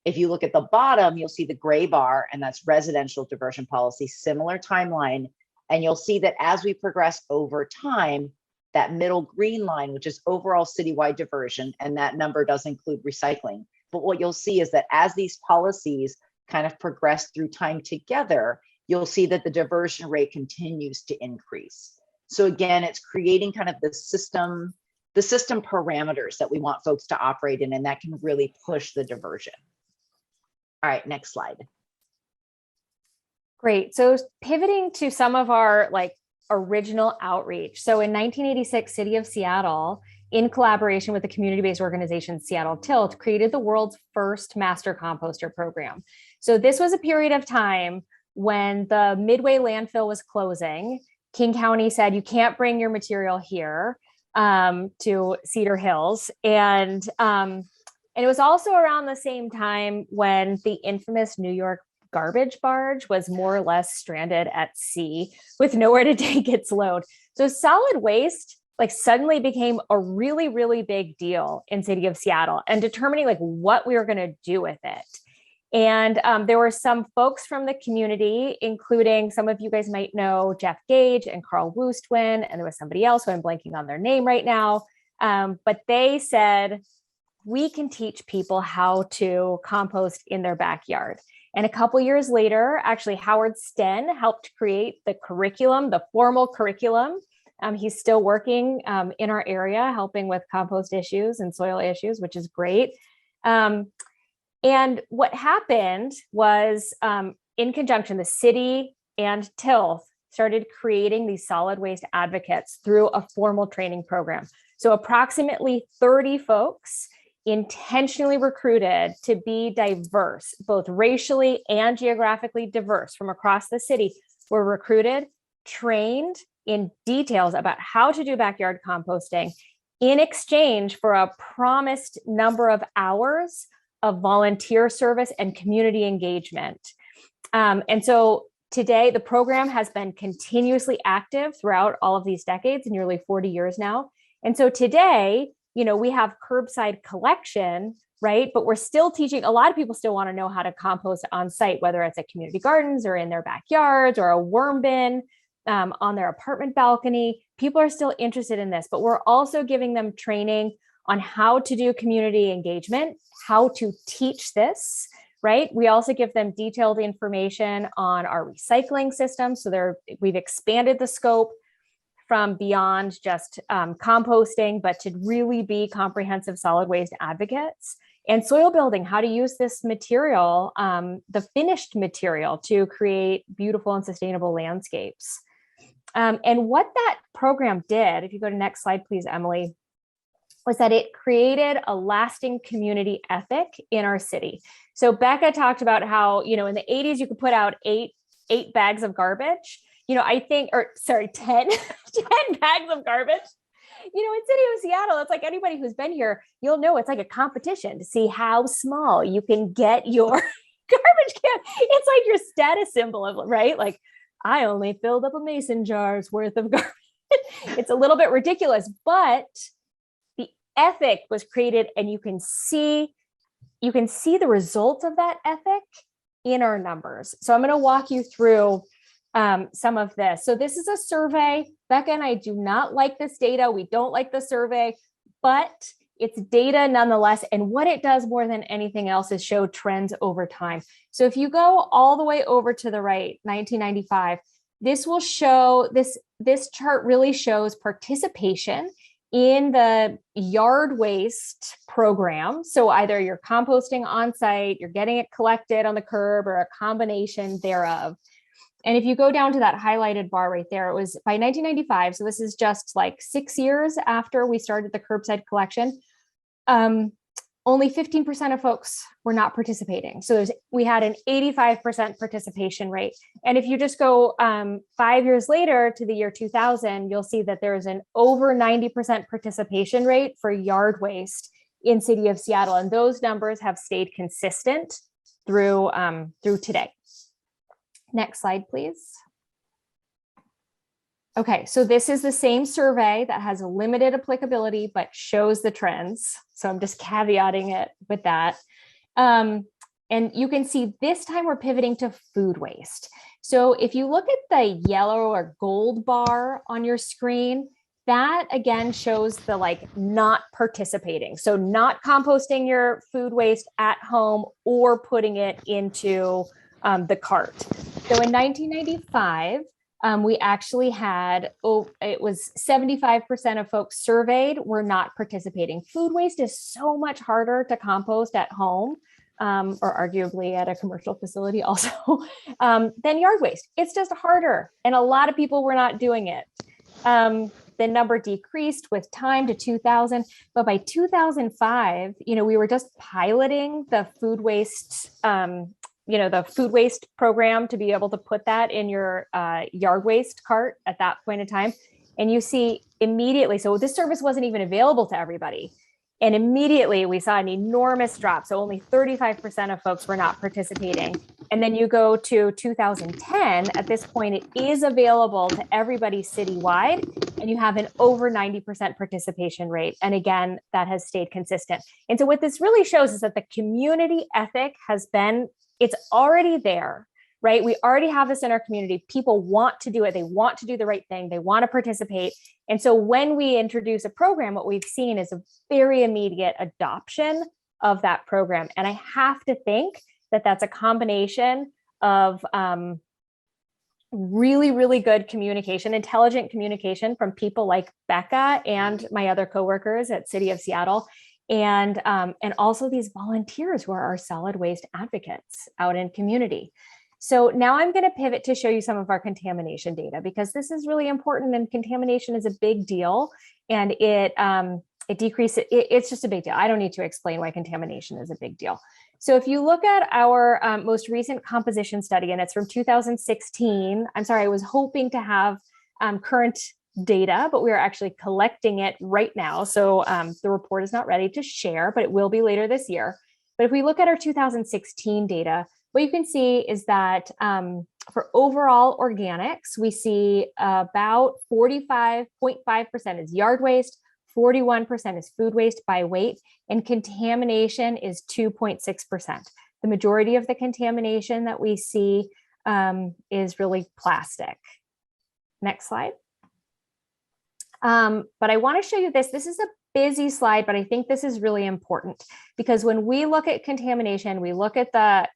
If you look at the bottom, you'll see the gray bar, and that's residential diversion policy, similar timeline. And you'll see that as we progress over time, that middle green line, which is overall citywide diversion, and that number does include recycling. But what you'll see is that as these policies kind of progress through time together, you'll see that the diversion rate continues to increase. So again, it's creating kind of the system the system parameters that we want folks to operate in, and that can really push the diversion. All right, next slide. Great. So pivoting to some of our like original outreach. So in 1986, City of Seattle, in collaboration with the community-based organization Seattle Tilt, created the world's first master composter program. So this was a period of time when the Midway landfill was closing. King County said, you can't bring your material here to Cedar Hills. And it was also around the same time when the infamous New York garbage barge was more or less stranded at sea with nowhere to take its load. So solid waste like suddenly became a really, really big deal in City of Seattle, and determining like what we were going to do with it. And there were some folks from the community, including some of you guys might know Jeff Gage and Carl Woostwin, and there was somebody else who I'm blanking on their name right now. But they said, we can teach people how to compost in their backyard. And a couple years later, actually, Howard Sten helped create the curriculum, the formal curriculum. He's still working in our area, helping with compost issues and soil issues, which is great. And what happened was, in conjunction, the city and TILF started creating these solid waste advocates through a formal training program. So approximately 30 folks intentionally recruited to be diverse, both racially and geographically diverse from across the city, were recruited, trained in details about how to do backyard composting in exchange for a promised number of hours of volunteer service and community engagement. And so today, the program has been continuously active throughout all of these decades, nearly 40 years now. And so today, you know, we have curbside collection, right? But we're still teaching, a lot of people still want to know how to compost on site, whether it's at community gardens or in their backyards or a worm bin on their apartment balcony. People are still interested in this, but we're also giving them training on how to do community engagement, how to teach this, right? We also give them detailed information on our recycling system. So we've expanded the scope from beyond just composting, but to really be comprehensive solid waste advocates. And soil building, how to use this material, the finished material, to create beautiful and sustainable landscapes. And what that program did, if you go to next slide, please, Emily, was that it created a lasting community ethic in our city. So Becca talked about how, you know, in the 80s, you could put out eight bags of garbage. You know, 10 bags of garbage. You know, in City of Seattle, it's like anybody who's been here, you'll know it's like a competition to see how small you can get your garbage can. It's like your status symbol of, right? Like, I only filled up a mason jar's worth of garbage. It's a little bit ridiculous, but the ethic was created, and you can see the results of that ethic in our numbers. So I'm going to walk you through some of this. So this is a survey. Becca and I do not like this data. We don't like the survey, but it's data nonetheless. And what it does more than anything else is show trends over time. So if you go all the way over to the right, 1995, this will show, this chart really shows participation in the yard waste program. So either you're composting on site, you're getting it collected on the curb, or a combination thereof. And if you go down to that highlighted bar right there, it was by 1995. So this is just like 6 years after we started the curbside collection. Only 15% of folks were not participating. So we had an 85% participation rate. And if you just go 5 years later to the year 2000, you'll see that there's an over 90% participation rate for yard waste in City of Seattle. And those numbers have stayed consistent through today. Next slide, please. Okay, so this is the same survey that has a limited applicability, but shows the trends. So I'm just caveating it with that. And you can see this time we're pivoting to food waste. So if you look at the yellow or gold bar on your screen, that again shows the like not participating. So not composting your food waste at home or putting it into the cart. So in 1995, we actually had, it was 75% of folks surveyed were not participating. Food waste is so much harder to compost at home, or arguably at a commercial facility also, than yard waste. It's just harder. And a lot of people were not doing it. The number decreased with time to 2000, but by 2005, we were just piloting the food waste, the food waste program to be able to put that in your yard waste cart at that point in time. And you see immediately, so this service wasn't even available to everybody. And immediately we saw an enormous drop. So only 35% of folks were not participating. And then you go to 2010, at this point, it is available to everybody citywide, and you have an over 90% participation rate. And again, that has stayed consistent. And so what this really shows is that the community ethic it's already there, right? We already have this in our community. People want to do it. They want to do the right thing. They want to participate. And so when we introduce a program, what we've seen is a very immediate adoption of that program. And I have to think that that's a combination of really, really good communication, intelligent communication from people like Becca and my other coworkers at City of Seattle. And also these volunteers who are our solid waste advocates out in community. So now I'm going to pivot to show you some of our contamination data, because this is really important, and contamination is a big deal, and it decreases. It's just a big deal. I don't need to explain why contamination is a big deal. So if you look at our most recent composition study, and it's from 2016, I'm sorry, I was hoping to have current data, but we are actually collecting it right now. So the report is not ready to share, but it will be later this year. But if we look at our 2016 data, what you can see is that for overall organics, we see about 45.5% is yard waste, 41% is food waste by weight, and contamination is 2.6%. The majority of the contamination that we see is really plastic. Next slide. But I want to show you this. This is a busy slide, but I think this is really important, because when we look at contamination, we look at the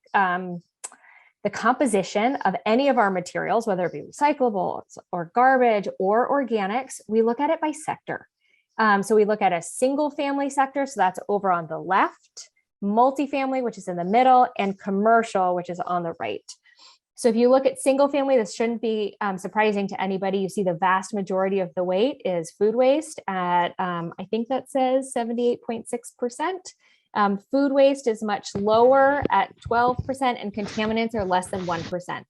composition of any of our materials, whether it be recyclables or garbage or organics, we look at it by sector. So we look at a single family sector, so that's over on the left, multifamily, which is in the middle, and commercial, which is on the right. So if you look at single family, this shouldn't be surprising to anybody. You see the vast majority of the weight is food waste at, I think that says 78.6%. Food waste is much lower at 12%, and contaminants are less than 1%.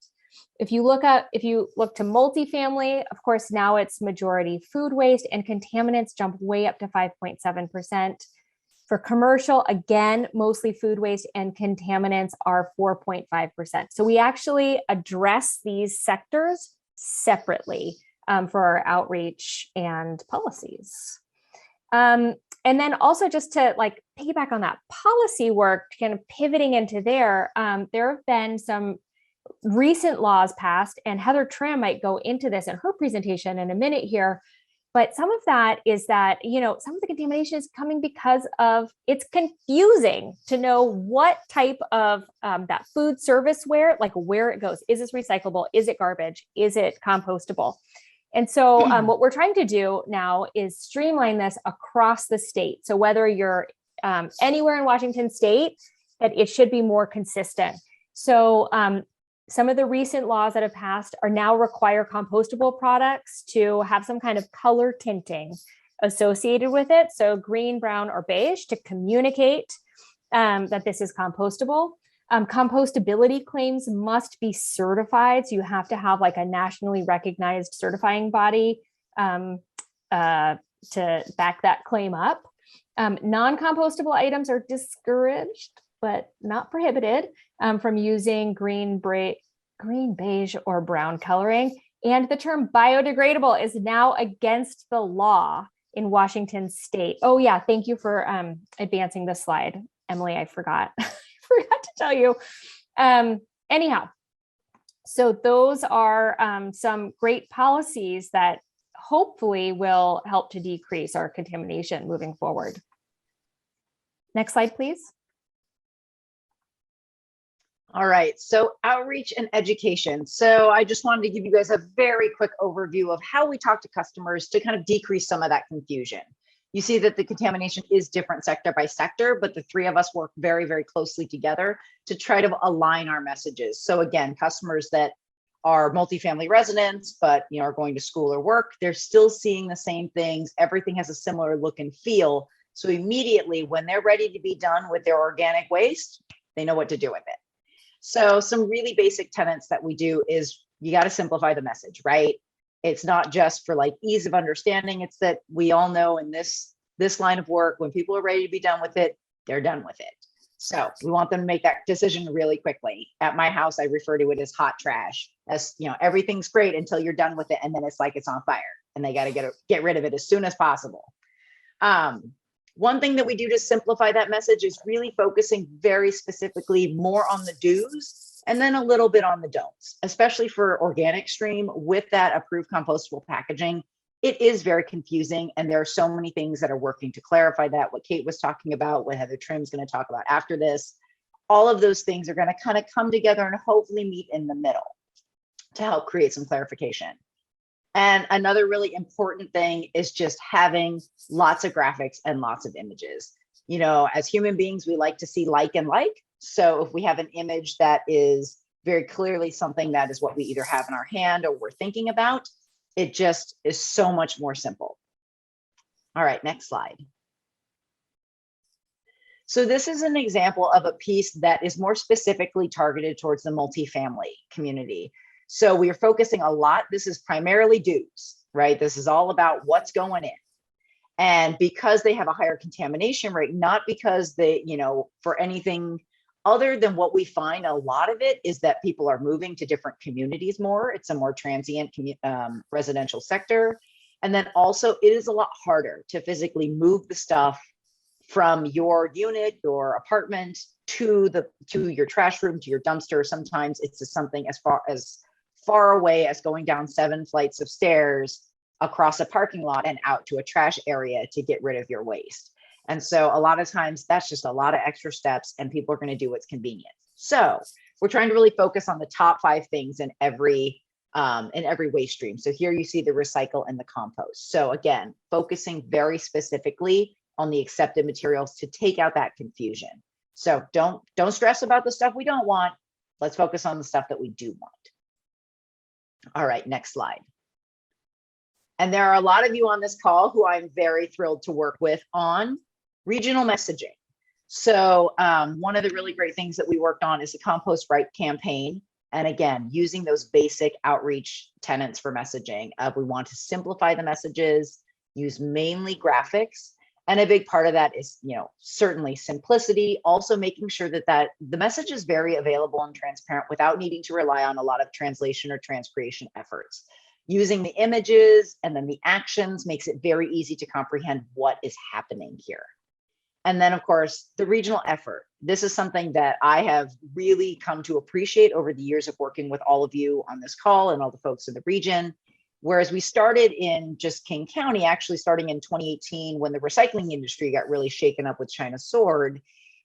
If you look to multifamily, of course, now it's majority food waste, and contaminants jump way up to 5.7%. For commercial, again, mostly food waste, and contaminants are 4.5%. So we actually address these sectors separately for our outreach and policies. And then also, just to like piggyback on that policy work, kind of pivoting into there have been some recent laws passed, and Heather Tram might go into this in her presentation in a minute here. But some of that is that, some of the contamination is coming because of, it's confusing to know what type of that food serviceware, like where it goes. Is this recyclable? Is it garbage? Is it compostable? And so what we're trying to do now is streamline this across the state. So whether you're anywhere in Washington state, that it should be more consistent. So some of the recent laws that have passed are now require compostable products to have some kind of color tinting associated with it. So green, brown, or beige to communicate that this is compostable. Compostability claims must be certified. So you have to have like a nationally recognized certifying body to back that claim up. Non-compostable items are discouraged, but not prohibited from using green, beige, or brown coloring. And the term biodegradable is now against the law in Washington state. Oh yeah, thank you for advancing the slide, Emily. I forgot. I forgot to tell you. Anyhow, so those are some great policies that hopefully will help to decrease our contamination moving forward. Next slide, please. All right, so outreach and education. So I just wanted to give you guys a very quick overview of how we talk to customers to kind of decrease some of that confusion. You see that the contamination is different sector by sector, but the three of us work very, very closely together to try to align our messages. So again, customers that are multifamily residents, but are going to school or work, they're still seeing the same things. Everything has a similar look and feel. So immediately when they're ready to be done with their organic waste, they know what to do with it. So some really basic tenets that we do is you got to simplify the message, right? It's not just for like ease of understanding. It's that we all know in this line of work, when people are ready to be done with it, they're done with it. So we want them to make that decision really quickly. At my house, I refer to it as hot trash. As everything's great until you're done with it, and then it's like it's on fire, and they got to get rid of it as soon as possible. One thing that we do to simplify that message is really focusing very specifically more on the do's and then a little bit on the don'ts, especially for organic stream with that approved compostable packaging. It is very confusing, and there are so many things that are working to clarify that. What Kate was talking about, what Heather Trim's going to talk about after this, all of those things are going to kind of come together and hopefully meet in the middle to help create some clarification. And another really important thing is just having lots of graphics and lots of images. As human beings, we like to see like and like. So if we have an image that is very clearly something that is what we either have in our hand or we're thinking about, it just is so much more simple. All right, next slide. So this is an example of a piece that is more specifically targeted towards the multifamily community. So we are focusing a lot. This is primarily dues, right? This is all about what's going in. And because they have a higher contamination rate, not because they, for anything other than what we find, a lot of it is that people are moving to different communities more. It's a more transient residential sector. And then also it is a lot harder to physically move the stuff from your unit, your apartment to your trash room, to your dumpster. Sometimes it's something as far away as going down 7 flights of stairs across a parking lot and out to a trash area to get rid of your waste. And so a lot of times that's just a lot of extra steps, and people are going to do what's convenient. So we're trying to really focus on the top 5 things in every waste stream. So here you see the recycle and the compost. So again, focusing very specifically on the accepted materials to take out that confusion. So don't stress about the stuff we don't want. Let's focus on the stuff that we do want. All right, next slide. And there are a lot of you on this call who I'm very thrilled to work with on regional messaging. So one of the really great things that we worked on is the Compost Right campaign. And again, using those basic outreach tenets for messaging. We want to simplify the messages, use mainly graphics. And a big part of that is, certainly simplicity, also making sure that the message is very available and transparent without needing to rely on a lot of translation or transcreation efforts. Using the images and then the actions makes it very easy to comprehend what is happening here. And then, of course, the regional effort. This is something that I have really come to appreciate over the years of working with all of you on this call and all the folks in the region. Whereas we started in just King County, actually starting in 2018, when the recycling industry got really shaken up with China's sword,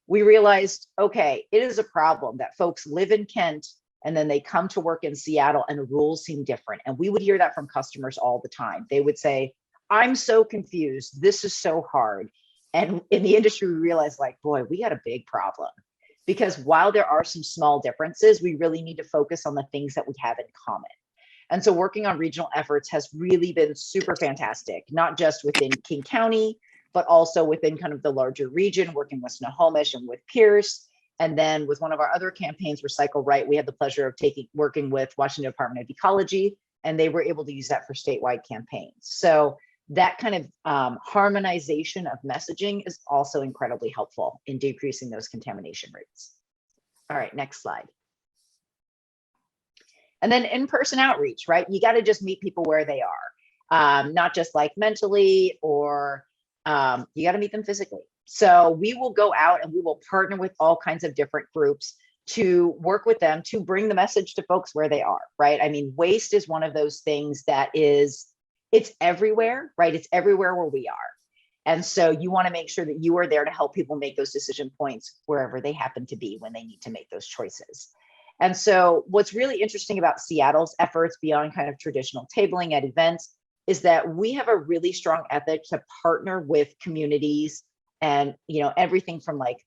we realized, okay, it is a problem that folks live in Kent and then they come to work in Seattle and the rules seem different. And we would hear that from customers all the time. They would say, I'm so confused. This is so hard. And in the industry, we realized boy, we got a big problem, because while there are some small differences, we really need to focus on the things that we have in common. And so working on regional efforts has really been super fantastic, not just within King County, but also within kind of the larger region, working with Snohomish and with Pierce. And then with one of our other campaigns, Recycle Right, we had the pleasure of working with Washington Department of Ecology, and they were able to use that for statewide campaigns. So that kind of harmonization of messaging is also incredibly helpful in decreasing those contamination rates. All right, next slide. And then in-person outreach, right? You got to just meet people where they are, not just mentally, or you got to meet them physically. So we will go out and we will partner with all kinds of different groups to work with them to bring the message to folks where they are, right? I mean, waste is one of those things that it's everywhere, right? It's everywhere where we are. And so you want to make sure that you are there to help people make those decision points wherever they happen to be when they need to make those choices. And so what's really interesting about Seattle's efforts beyond kind of traditional tabling at events is that we have a really strong ethic to partner with communities and, everything from like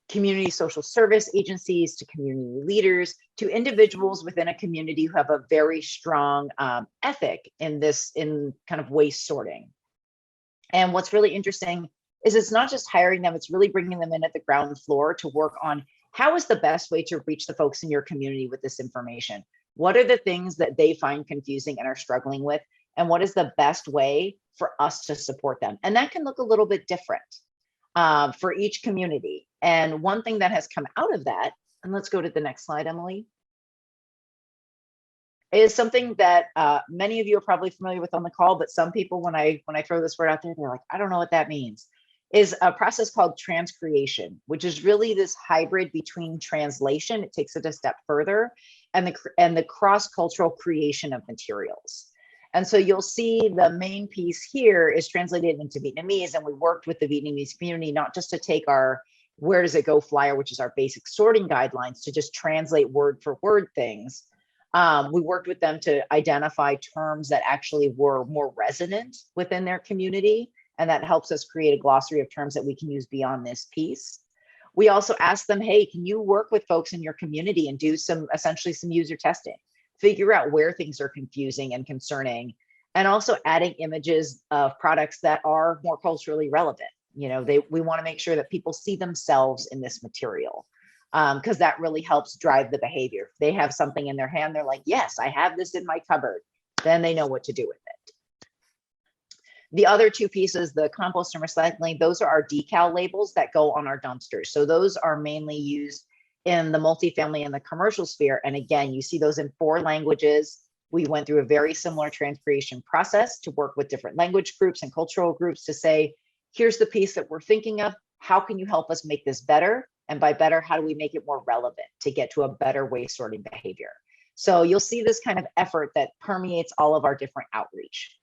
community social service agencies to community leaders to individuals within a community who have a very strong ethic in kind of waste sorting. And what's really interesting is it's not just hiring them, it's really bringing them in at the ground floor to work on how is the best way to reach the folks in your community with this information? What are the things that they find confusing and are struggling with? And what is the best way for us to support them? And that can look a little bit different for each community. And one thing that has come out of that, and let's go to the next slide, Emily, is something that many of you are probably familiar with on the call, but some people, when I throw this word out there, they're like, I don't know what that means, is a process called transcreation, which is really this hybrid between translation, it takes it a step further, and the cross-cultural creation of materials. And so you'll see the main piece here is translated into Vietnamese, and we worked with the Vietnamese community, not just to take our where does it go flyer, which is our basic sorting guidelines, to just translate word for word things. We worked with them to identify terms that actually were more resonant within their community, and that helps us create a glossary of terms that we can use beyond this piece. We also asked them, hey, can you work with folks in your community and do essentially some user testing, figure out where things are confusing and concerning, and also adding images of products that are more culturally relevant. We want to make sure that people see themselves in this material, because that really helps drive the behavior. If they have something in their hand, they're like, yes, I have this in my cupboard, then they know what to do with it. The other two pieces, the compost and recycling, those are our decal labels that go on our dumpsters. So those are mainly used in the multifamily and the commercial sphere. And again, you see those in 4 languages. We went through a very similar transcreation process to work with different language groups and cultural groups to say, here's the piece that we're thinking of. How can you help us make this better? And by better, how do we make it more relevant to get to a better waste sorting behavior? So you'll see this kind of effort that permeates all of our different outreach.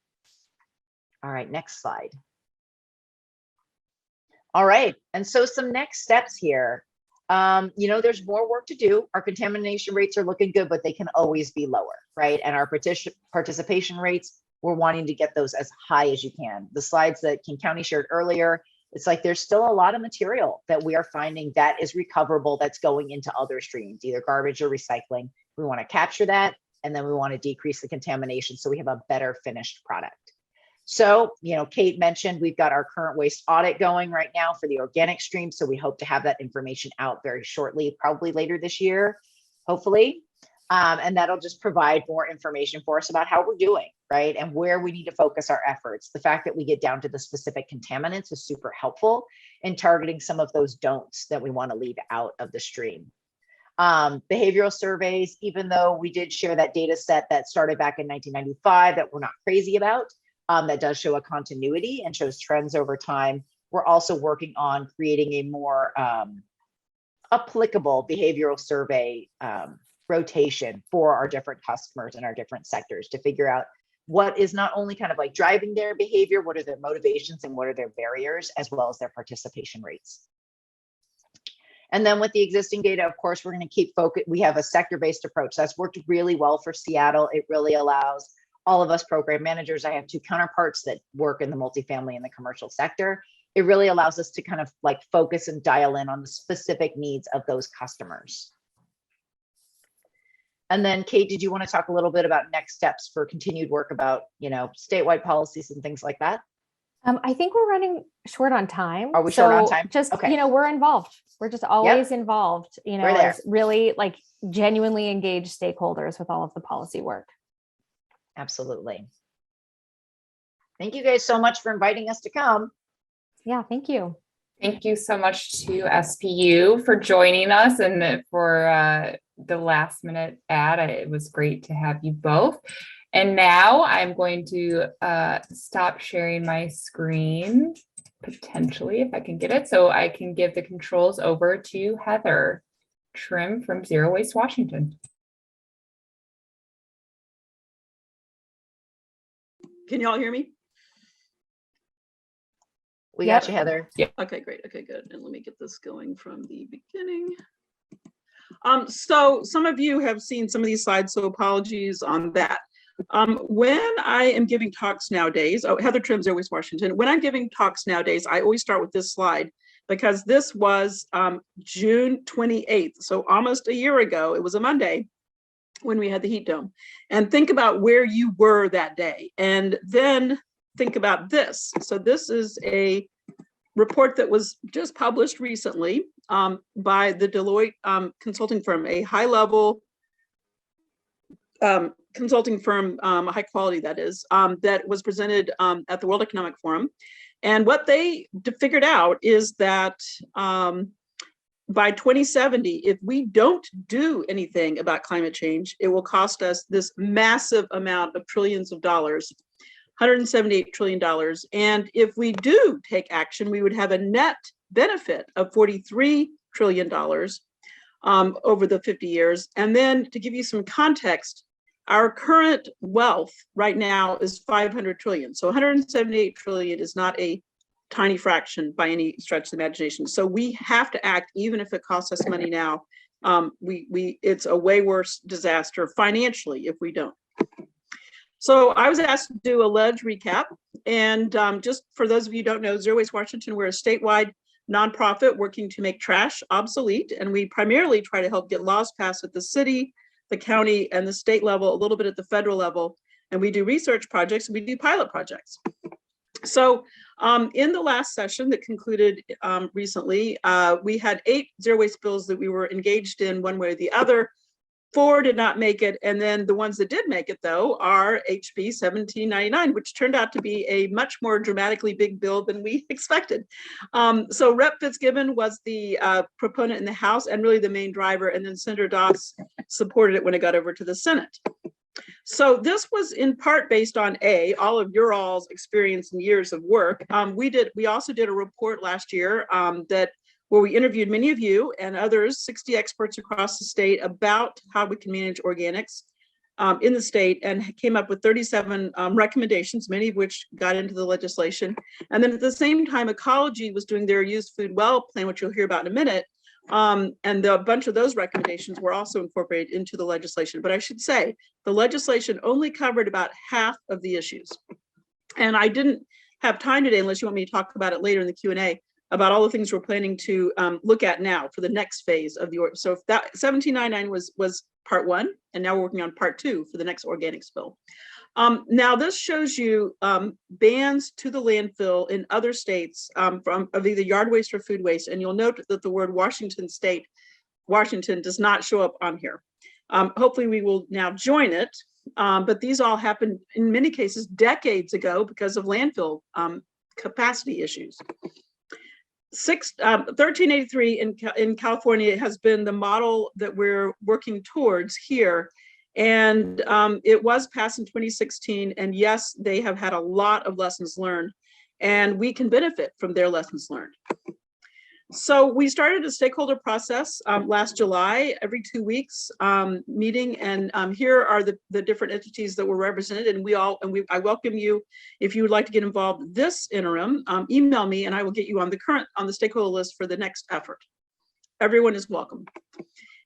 All right, next slide. All right, and so some next steps here. There's more work to do. Our contamination rates are looking good, but they can always be lower, right? And our participation rates, we're wanting to get those as high as you can. The slides that King County shared earlier, it's like there's still a lot of material that we are finding that is recoverable that's going into other streams, either garbage or recycling. We want to capture that, and then we want to decrease the contamination so we have a better finished product. So, Kate mentioned we've got our current waste audit going right now for the organic stream. So we hope to have that information out very shortly, probably later this year, hopefully. And that'll just provide more information for us about how we're doing, right? And where we need to focus our efforts. The fact that we get down to the specific contaminants is super helpful in targeting some of those don'ts that we want to leave out of the stream. Behavioral surveys, even though we did share that data set that started back in 1995 that we're not crazy about, that does show a continuity and shows trends over time. We're also working on creating a more applicable behavioral survey rotation for our different customers and our different sectors to figure out what is not only kind of like driving their behavior, what are their motivations and what are their barriers, as well as their participation rates. And then with the existing data, of course, we're going to keep focus. We have a sector-based approach that's worked really well for Seattle. It really allows all of us program managers. I have 2 counterparts that work in the multifamily and the commercial sector. It really allows us to kind of like focus and dial in on the specific needs of those customers. And then Kate, did you want to talk a little bit about next steps for continued work about, statewide policies and things like that? I think we're running short on time. Are we short on time? Just, okay. We're involved. We're just always involved, as really like genuinely engaged stakeholders with all of the policy work. Absolutely. Thank you guys so much for inviting us to come. Yeah, thank you. Thank you so much to SPU for joining us and for the last minute ad. It was great to have you both. And now I'm going to stop sharing my screen, potentially, if I can get it, so I can give the controls over to Heather Trim from Zero Waste Washington. Can y'all hear me? We got you, Heather. Yeah. Okay, great. Okay, good. And let me get this going from the beginning. So some of you have seen some of these slides, so apologies on that. When I am giving talks nowadays, Heather Trim, Zero Waste Washington, when I'm giving talks nowadays, I always start with this slide because this was June 28th. So almost a year ago, it was a Monday when we had the heat dome. And think about where you were that day. And then think about this. So this is a report that was just published recently by the Deloitte consulting firm, a high-level consulting firm, high quality that is, that was presented at the World Economic Forum. And what they figured out is that by 2070, if we don't do anything about climate change, it will cost us this massive amount of trillions of dollars, $178 trillion. And if we do take action, we would have a net benefit of $43 trillion over the 50 years. And then to give you some context, our current wealth right now is 500 trillion. So 178 trillion is not a tiny fraction by any stretch of the imagination. So we have to act, even if it costs us money now. It's a way worse disaster financially if we don't. So I was asked to do a ledge recap. And just for those of you who don't know, Zero Waste Washington, we're a statewide nonprofit working to make trash obsolete. And we primarily try to help get laws passed at the city, the county, and the state level, a little bit at the federal level. And we do research projects and we do pilot projects. So in the last session that concluded recently, we had 8 zero waste bills that we were engaged in one way or the other. 4 did not make it. And then the ones that did make it, though, are HB 1799, which turned out to be a much more dramatically big bill than we expected. So Rep. Fitzgibbon was the proponent in the House and really the main driver. And then Senator Doss supported it when it got over to the Senate. So this was in part based on all of your all's experience and years of work. We also did a report last year where we interviewed many of you and others, 60 experts across the state, about how we can manage organics in the state, and came up with 37 recommendations, many of which got into the legislation. And then at the same time, Ecology was doing their used food well plan, which you'll hear about in a minute. And a bunch of those recommendations were also incorporated into the legislation. But I should say, the legislation only covered about half of the issues. And I didn't have time today, unless you want me to talk about it later in the Q&A, about all the things we're planning to look at now for the next phase of the, so if that 1799 was part 1, and now we're working on part 2 for the next organics bill. Now this shows you bans to the landfill in other states of either yard waste or food waste, and you'll note that the word Washington does not show up on here. Hopefully we will now join it, but these all happened in many cases decades ago because of landfill capacity issues. 1383 in California has been the model that we're working towards here. And it was passed in 2016. And yes, they have had a lot of lessons learned, and we can benefit from their lessons learned. So we started a stakeholder process last July, every 2 weeks meeting. And here are the different entities that were represented. And I welcome you. If you would like to get involved this interim, email me and I will get you on the stakeholder list for the next effort. Everyone is welcome.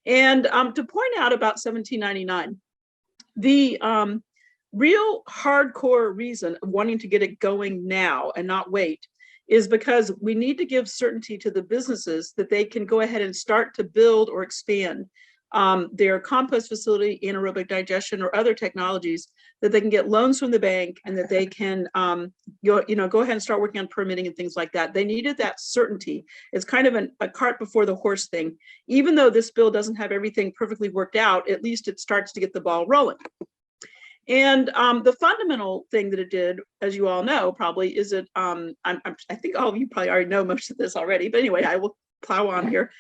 And to point out about 1799, the real hardcore reason of wanting to get it going now and not wait is because we need to give certainty to the businesses that they can go ahead and start to build or expand their compost facility, anaerobic digestion, or other technologies, that they can get loans from the bank and that they can go ahead and start working on permitting and things like that. They needed that certainty. It's kind of a cart before the horse thing. Even though this bill doesn't have everything perfectly worked out, at least it starts to get the ball rolling. And the fundamental thing that it did, as you all know, probably, is it, I think all of you probably already know most of this already, but anyway, I will plow on here,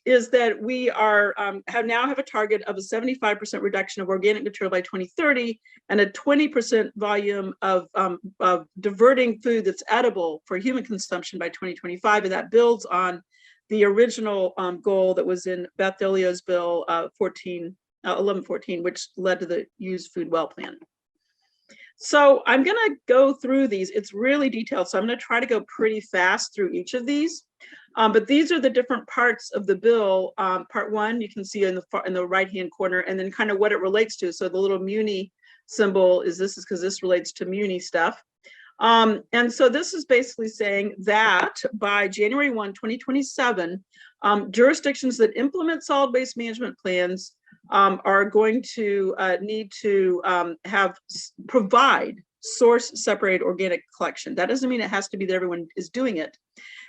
is that we are now have a target of a 75% reduction of organic material by 2030 and a 20% volume of diverting food that's edible for human consumption by 2025. And that builds on the original goal that was in Beth Delio's bill 1114, which led to the used food well plan. So I'm going to go through these. It's really detailed, so I'm going to try to go pretty fast through each of these. But these are the different parts of the bill. Part one, you can see in the right-hand corner, and then kind of what it relates to. So the little muni symbol is because this relates to muni stuff. And so this is basically saying that by January 1, 2027, jurisdictions that implement solid waste management plans are going to need to provide source separated organic collection. That doesn't mean it has to be that everyone is doing it.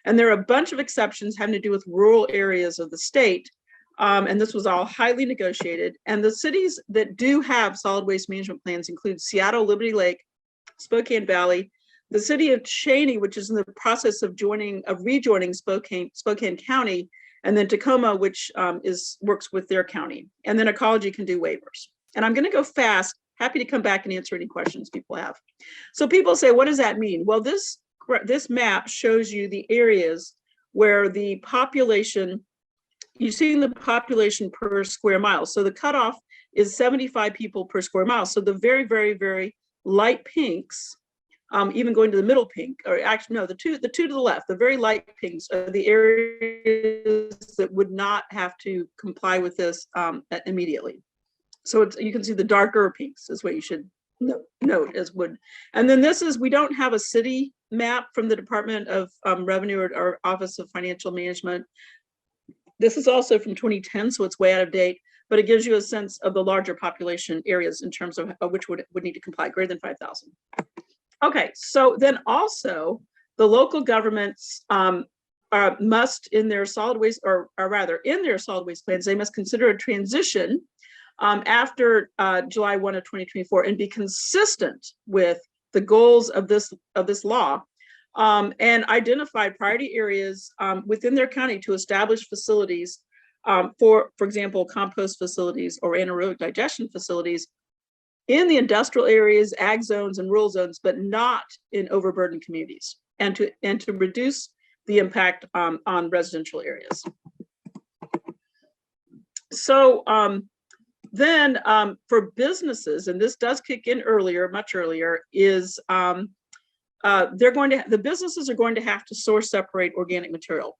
And there are a bunch of exceptions having to do with rural areas of the state. And this was all highly negotiated. And the cities that do have solid waste management plans include Seattle, Liberty Lake, Spokane Valley, the city of Cheney, which is in the process of rejoining Spokane County, and then Tacoma, which works with their county. And then Ecology can do waivers. And I'm going to go fast. Happy to come back and answer any questions people have. So people say, what does that mean? Well, this map shows you the areas where the population, you've seen the population per square mile. So the cutoff is 75 people per square mile. So the very, very, very light pinks, even going to the middle pink, or actually, no, the two to the left, the very light pinks are the areas that would not have to comply with this immediately. So you can see the darker pinks is what you should note as would. And then this is, we don't have a city map from the Department of Revenue or Office of Financial Management. This is also from 2010, so it's way out of date, but it gives you a sense of the larger population areas in terms of which would need to comply, greater than 5,000. Okay, so then also the local governments must in their solid waste, or rather in their solid waste plans, they must consider a transition after July 1 of 2024 and be consistent with the goals of this law, and identify priority areas within their county to establish facilities for example, compost facilities or anaerobic digestion facilities in the industrial areas, ag zones, and rural zones, but not in overburdened communities, and to reduce the impact on residential areas. So then for businesses, and this does kick in earlier, much earlier, is the businesses are going to have to source separate organic material.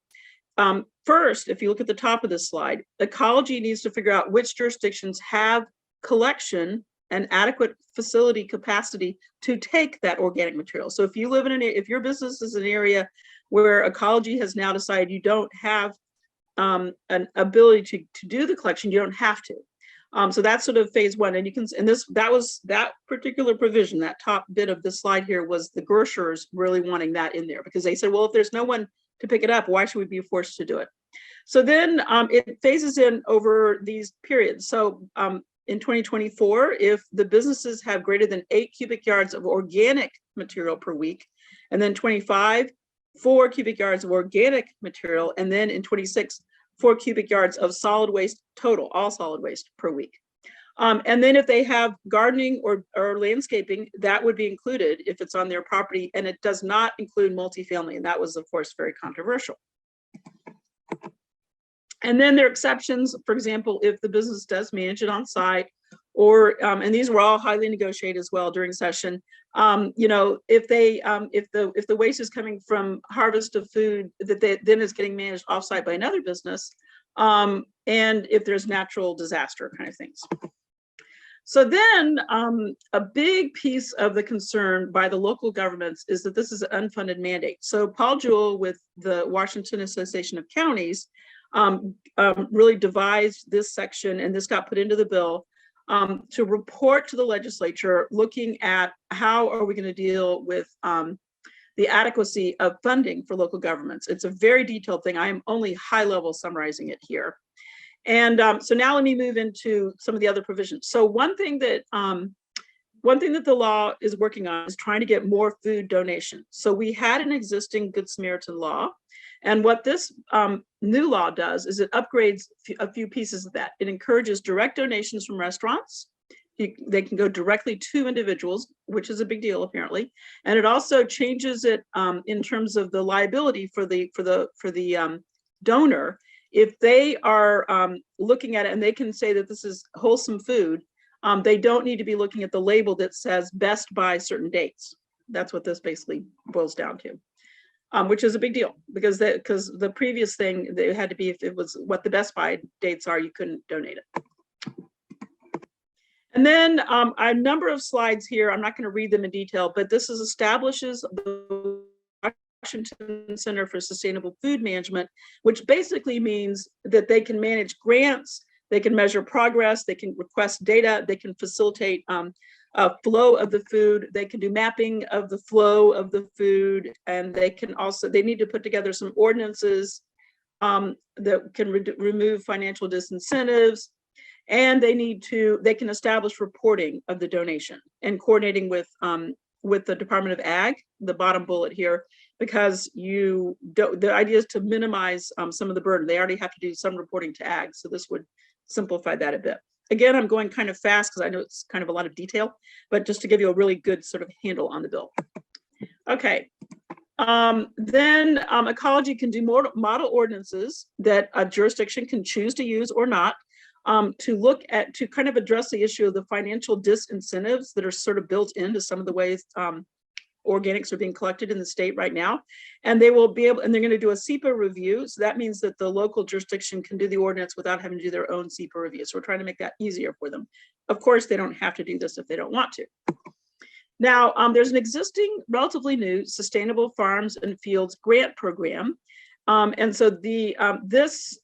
First, if you look at the top of this slide, Ecology needs to figure out which jurisdictions have collection and adequate facility capacity to take that organic material. So if you live if your business is an area where Ecology has now decided you don't have an ability to do the collection, you don't have to. So that's sort of phase one, and you can, and that particular provision, that top bit of the slide here was the grocers really wanting that in there because they said, well, if there's no one to pick it up, why should we be forced to do it? So then it phases in over these periods. So in 2024, if the businesses have greater than 8 cubic yards of organic material per week, and then 25, 4 cubic yards of organic material, and then in 26, 4 cubic yards of solid waste total, all solid waste per week. And then if they have gardening or landscaping, that would be included if it's on their property, and it does not include multifamily. And that was, of course, very controversial. And then there are exceptions, for example, if the business does manage it on site, or, and these were all highly negotiated as well during session. You know, if the waste is coming from harvest of food that then is getting managed offsite by another business, and if there's natural disaster kind of things. So then a big piece of the concern by the local governments is that this is an unfunded mandate. So Paul Jewell with the Washington Association of Counties really devised this section, and this got put into the bill to report to the legislature looking at how are we going to deal with the adequacy of funding for local governments. It's a very detailed thing. I am only high level summarizing it here. And so now let me move into some of the other provisions. So one thing that the law is working on is trying to get more food donations. So we had an existing Good Samaritan law. And what this new law does is it upgrades a few pieces of that. It encourages direct donations from restaurants. They can go directly to individuals, which is a big deal apparently. And it also changes it in terms of the liability for the donor. If they are looking at it and they can say that this is wholesome food, they don't need to be looking at the label that says best by certain dates. That's what this basically boils down to. which is a big deal because the previous thing, they had to be, if it was what the Best Buy dates are, you couldn't donate it. And then a number of slides here, I'm not going to read them in detail, but this establishes the Washington Center for Sustainable Food Management, which basically means that they can manage grants, they can measure progress, they can request data, they can facilitate flow of the food, they can do mapping of the flow of the food, and they can also, they need to put together some ordinances that can remove financial disincentives, and they can establish reporting of the donation and coordinating with the Department of Ag, the bottom bullet here, because the idea is to minimize some of the burden. They already have to do some reporting to Ag, so this would simplify that a bit. Again, I'm going kind of fast because I know it's kind of a lot of detail, but just to give you a really good sort of handle on the bill. Okay. Then ecology can do more model ordinances that a jurisdiction can choose to use or not, to kind of address the issue of the financial disincentives that are sort of built into some of the ways organics are being collected in the state right now. And they will be able, and they're going to do a SEPA review. So that means that the local jurisdiction can do the ordinance without having to do their own SEPA review. So we're trying to make that easier for them. Of course, they don't have to do this if they don't want to. Now, there's an existing, relatively new Sustainable Farms and Fields grant program. And so this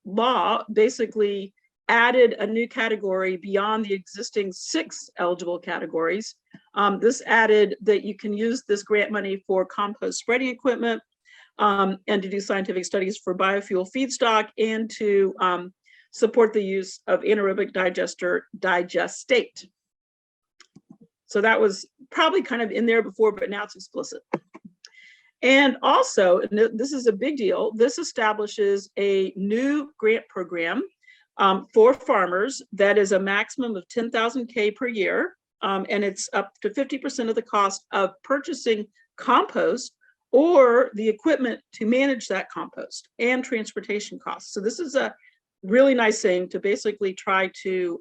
law basically added a new category beyond the existing 6 eligible categories. This added that you can use this grant money for compost spreading equipment and to do scientific studies for biofuel feedstock and to support the use of anaerobic digestate. So that was probably kind of in there before, but now it's explicit. And also, and this is a big deal, this establishes a new grant program for farmers that is a maximum of 10,000 K per year. And it's up to 50% of the cost of purchasing compost or the equipment to manage that compost and transportation costs. So this is a really nice thing to basically try to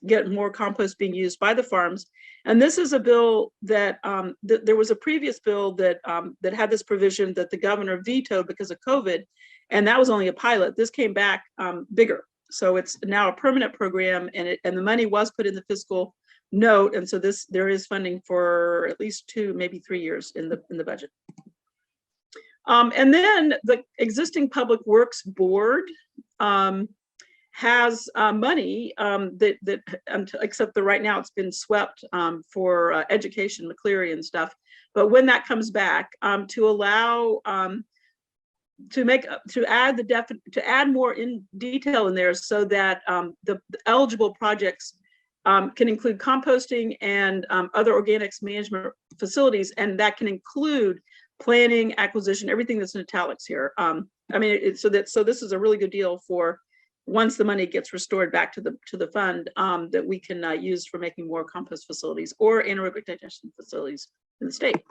get more compost being used by the farms. And this is a bill that there was a previous bill that that had this provision that the governor vetoed because of COVID, and that was only a pilot. This came back bigger. So it's now a permanent program, and the money was put in the fiscal note, and so there is funding for at least 2, maybe 3 years in the budget. And then the existing Public Works Board has money except that right now it's been swept for education, McCleary and stuff. But when that comes back, to allow to add more in detail in there so that the eligible projects can include composting and other organics management facilities, and that can include planning, acquisition, everything that's in italics here. I mean, so this is a really good deal for once the money gets restored back to the fund that we can use for making more compost facilities or anaerobic digestion facilities in the state.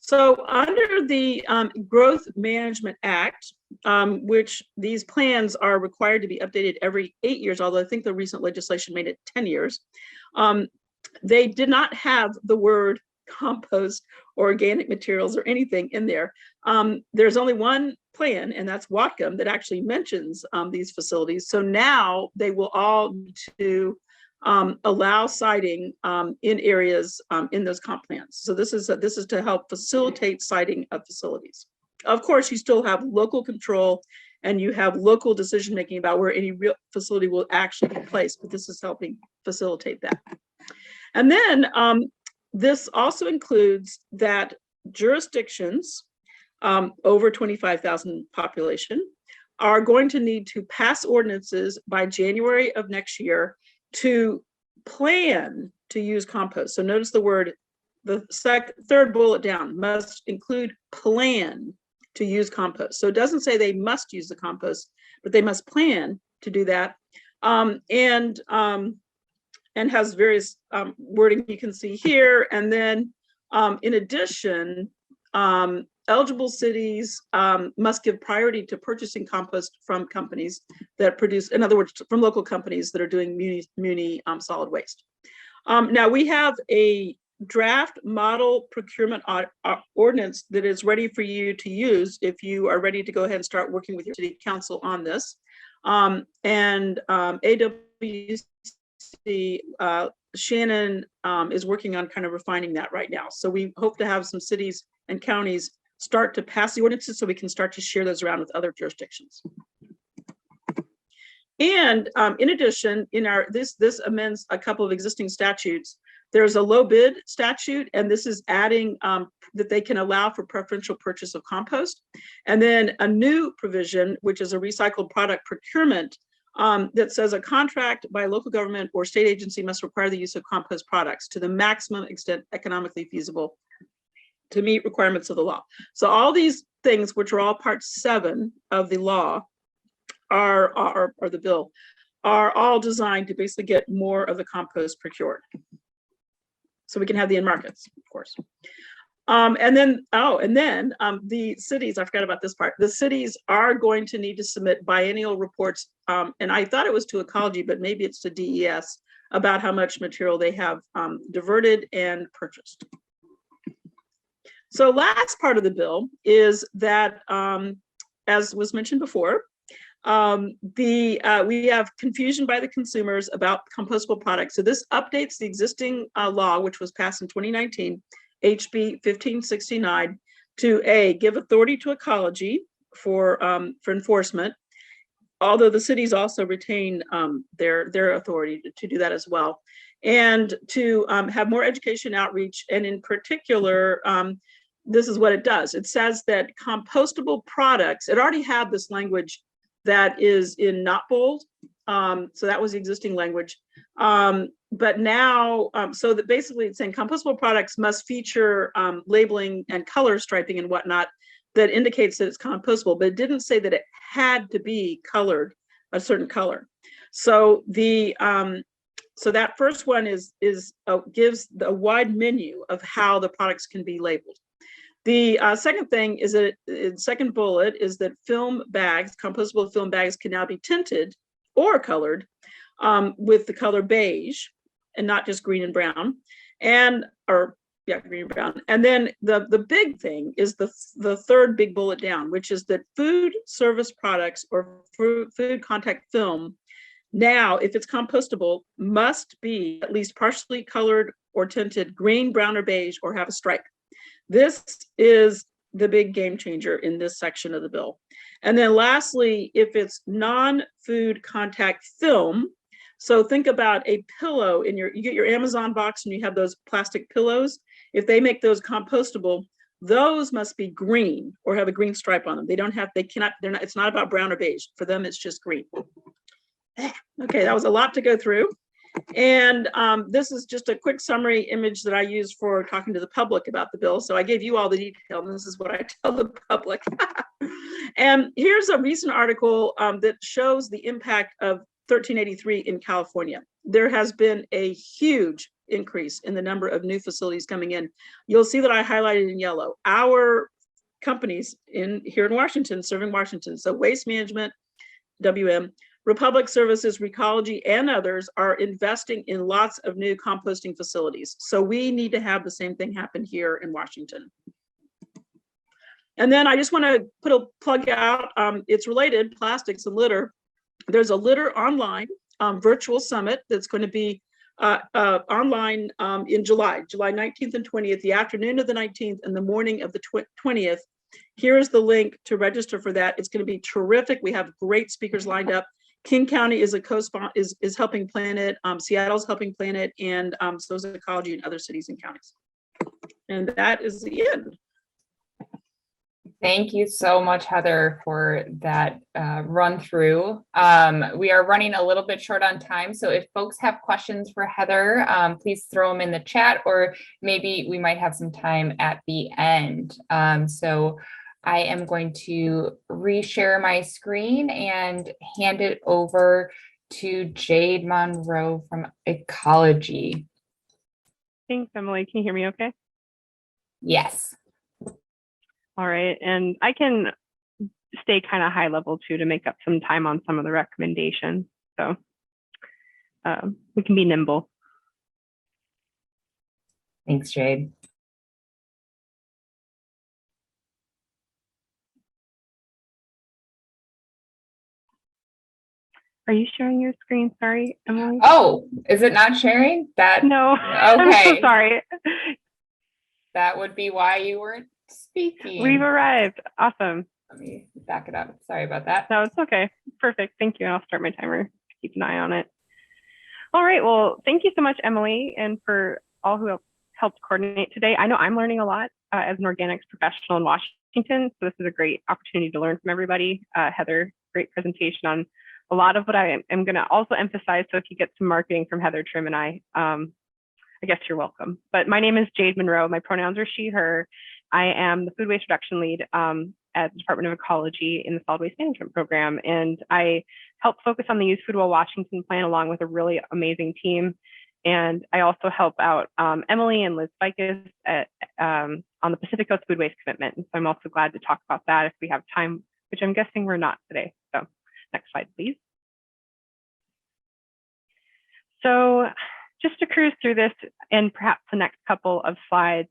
So under the Growth Management Act, which these plans are required to be updated every 8 years, although I think the recent legislation made it 10 years, they did not have the word compost or organic materials or anything in there. There's only one plan, and that's Whatcom, that actually mentions these facilities. So now they will all need to allow siting in areas in those comp plans. So this is to help facilitate siting of facilities. Of course, you still have local control and you have local decision making about where any real facility will actually be placed, but this is helping facilitate that. And then this also includes that jurisdictions over 25,000 population are going to need to pass ordinances by January of next year to plan to use compost. So notice the word, the third bullet down, must include plan to use compost. So it doesn't say they must use the compost, but they must plan to do that. And has various wording you can see here. And then in addition, eligible cities must give priority to purchasing compost from companies that produce, in other words, from local companies that are doing muni solid waste. Now we have a draft model procurement ordinance that is ready for you to use if you are ready to go ahead and start working with your city council on this. AWC, Shannon is working on kind of refining that right now. So we hope to have some cities and counties start to pass the ordinances so we can start to share those around with other jurisdictions. And in addition, in our this amends a couple of existing statutes. There's a low bid statute, and this is adding that they can allow for preferential purchase of compost. And then a new provision, which is a recycled product procurement, that says a contract by a local government or state agency must require the use of compost products to the maximum extent economically feasible to meet requirements of the law. So all these things, which are all part 7 of the law, or the bill, are all designed to basically get more of the compost procured, so we can have the end markets, of course. And then the cities, I forgot about this part. The cities are going to need to submit biennial reports, and I thought it was to ecology, but maybe it's to DES, about how much material they have diverted and purchased. So last part of the bill is that, as was mentioned before, we have confusion by the consumers about compostable products. So this updates the existing law, which was passed in 2019, HB 1569, to give authority to ecology for enforcement, although the cities also retain their authority to do that as well, and to have more education outreach. And in particular, this is what it does. It says that compostable products, it already had this language that is in not bold. So that was the existing language. But now, so that basically it's saying compostable products must feature labeling and color striping and whatnot that indicates that it's compostable, but it didn't say that it had to be colored a certain color. So so that first one gives a wide menu of how the products can be labeled. The second thing is that second bullet is that film bags, compostable film bags, can now be tinted or colored with the color beige and not just green and brown, green and brown. And then the big thing is the third big bullet down, which is that food service products or food contact film, now, if it's compostable, must be at least partially colored or tinted green, brown, or beige, or have a stripe. This is the big game changer in this section of the bill. And then lastly, if it's non-food contact film, so think about a pillow you get your Amazon box and you have those plastic pillows. If they make those compostable, those must be green or have a green stripe on them. It's not about brown or beige. For them, it's just green. Okay, that was a lot to go through. And this is just a quick summary image that I use for talking to the public about the bill. So I gave you all the detail, and this is what I tell the public. And here's a recent article that shows the impact of 1383 in California. There has been a huge increase in the number of new facilities coming in. You'll see that I highlighted in yellow. Our companies here in Washington, serving Washington, so Waste Management, WM, Republic Services, Recology, and others are investing in lots of new composting facilities. So we need to have the same thing happen here in Washington. And then I just want to put a plug out. It's related, plastics and litter. There's a litter online virtual summit that's going to be online in July 19th and 20th, the afternoon of the 19th and the morning of the 20th. Here is the link to register for that. It's going to be terrific. We have great speakers lined up. King County is a co-sponsor, is helping plan it. Seattle's helping plan it, and so is Ecology in other cities and counties. And that is the end. Thank you so much, Heather, for that run through. We are running a little bit short on time, so if folks have questions for Heather, please throw them in the chat, or maybe we might have some time at the end. So I am going to reshare my screen and hand it over to Jade Monroe from Ecology. Thanks, Emily. Can you hear me okay? Yes. All right, and I can stay kind of high level too to make up some time on some of the recommendations. So we can be nimble. Thanks, Jade. Are you sharing your screen? Sorry, Emily. Oh, is it not sharing? That No. I'm so okay. sorry. That would be why you weren't speaking. We've arrived. Awesome. Let me back it up. Sorry about that. No, it's okay. Perfect. Thank you. And I'll start my timer to keep an eye on it. All right. Well, thank you so much, Emily, and for all who helped coordinate today. I know I'm learning a lot as an organics professional in Washington, so this is a great opportunity to learn from everybody. Heather, great presentation on a lot of what I am going to also emphasize. So if you get some marketing from Heather, Trim, and I guess you're welcome. But my name is Jade Monroe. My pronouns are she, her. I am the food waste reduction lead at the Department of Ecology in the solid waste management program. And I help focus on the Use Food Well Washington plan along with a really amazing team. And I also help out Emily and Liz Ficus on the Pacific Coast Food Waste Commitment. And so I'm also glad to talk about that if we have time, which I'm guessing we're not today. So next slide, please. So just to cruise through this and perhaps the next couple of slides,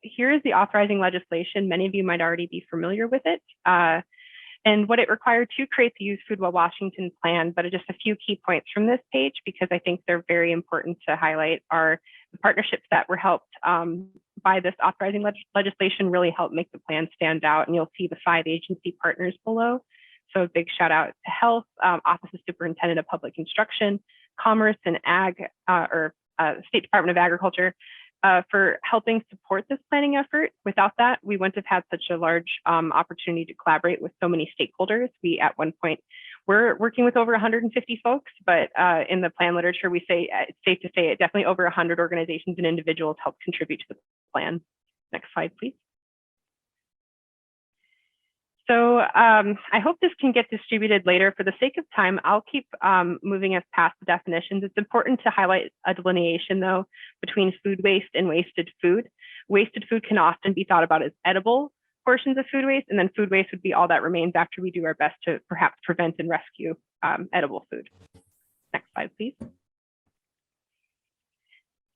here is the authorizing legislation. Many of you might already be familiar with it and what it required to create the Use Food Well Washington plan, but just a few key points from this page, because I think they're very important to highlight, are the partnerships that were helped by this authorizing legislation really helped make the plan stand out. And you'll see the 5 agency partners below. So a big shout out to Health, Office of Superintendent of Public Instruction, Commerce and Ag, State Department of Agriculture for helping support this planning effort. Without that, we wouldn't have had such a large opportunity to collaborate with so many stakeholders. We, at one point, we're working with over 150 folks, but in the plan literature, we say it's safe to say it definitely over 100 organizations and individuals helped contribute to the plan. Next slide, please. So I hope this can get distributed later. For the sake of time, I'll keep moving us past the definitions. It's important to highlight a delineation, though, between food waste and wasted food. Wasted food can often be thought about as edible portions of food waste, and then food waste would be all that remains after we do our best to perhaps prevent and rescue edible food. Next slide, please.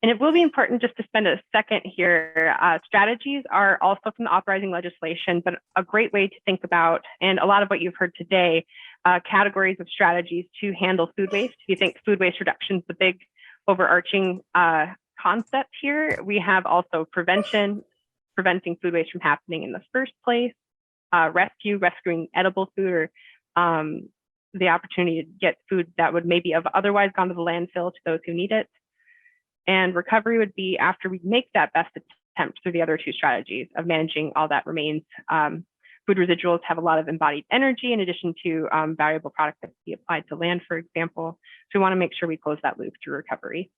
And it will be important just to spend a second here. Strategies are also from the authorizing legislation, but a great way to think about, and a lot of what you've heard today, categories of strategies to handle food waste. If you think food waste reduction is the big overarching concept here, we have also prevention, preventing food waste from happening in the first place, rescuing edible food, or the opportunity to get food that would maybe have otherwise gone to the landfill to those who need it. And recovery would be after we make that best attempt through the other 2 strategies of managing all that remains. Food residuals have a lot of embodied energy in addition to valuable products that can be applied to land, for example. So we want to make sure we close that loop through recovery.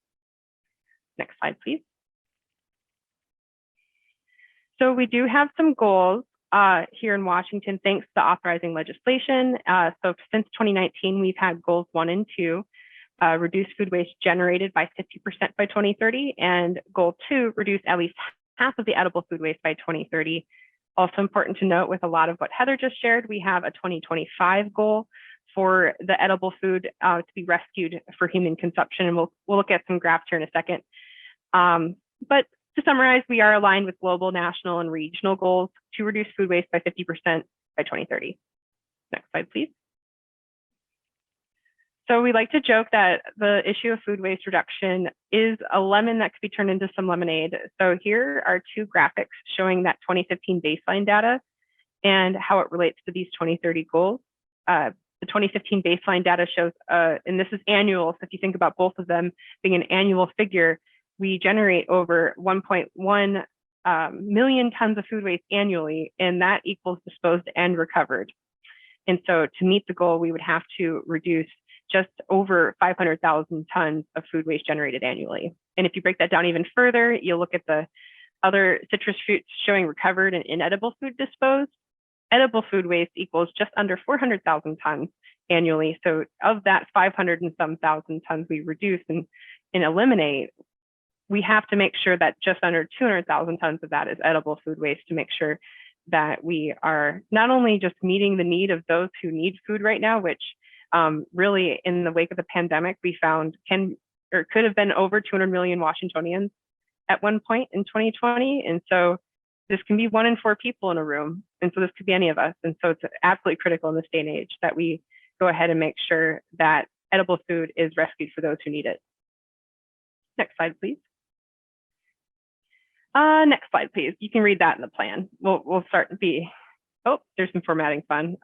Next slide, please. So we do have some goals here in Washington, thanks to the authorizing legislation. So since 2019, we've had goals 1 and 2. Reduce food waste generated by 50% by 2030, and goal 2, reduce at least half of the edible food waste by 2030. Also important to note, with a lot of what Heather just shared, we have a 2025 goal for the edible food to be rescued for human consumption, and we'll look at some graphs here in a second. But to summarize, we are aligned with global, national, and regional goals to reduce food waste by 50% by 2030. Next slide, please. So we like to joke that the issue of food waste reduction is a lemon that could be turned into some lemonade. So here are 2 graphics showing that 2015 baseline data and how it relates to these 2030 goals. The 2015 baseline data shows, and this is annual, so if you think about both of them being an annual figure, we generate over 1.1 million tons of food waste annually, and that equals disposed and recovered. And so to meet the goal, we would have to reduce just over 500,000 tons of food waste generated annually. And if you break that down even further, you'll look at the other citrus fruits showing recovered and inedible food disposed. Edible food waste equals just under 400,000 tons annually. So of that 500 and some thousand tons we reduce and eliminate, we have to make sure that just under 200,000 tons of that is edible food waste to make sure that we are not only just meeting the need of those who need food right now, which really in the wake of the pandemic, we found could have been over 200 million Washingtonians at one point in 2020. And so this can be 1 in 4 people in a room. And so this could be any of us. And so it's absolutely critical in this day and age that we go ahead and make sure that edible food is rescued for those who need it. Next slide, please. Next slide, please. You can read that in the plan. We'll start to be, oh, there's some formatting fun.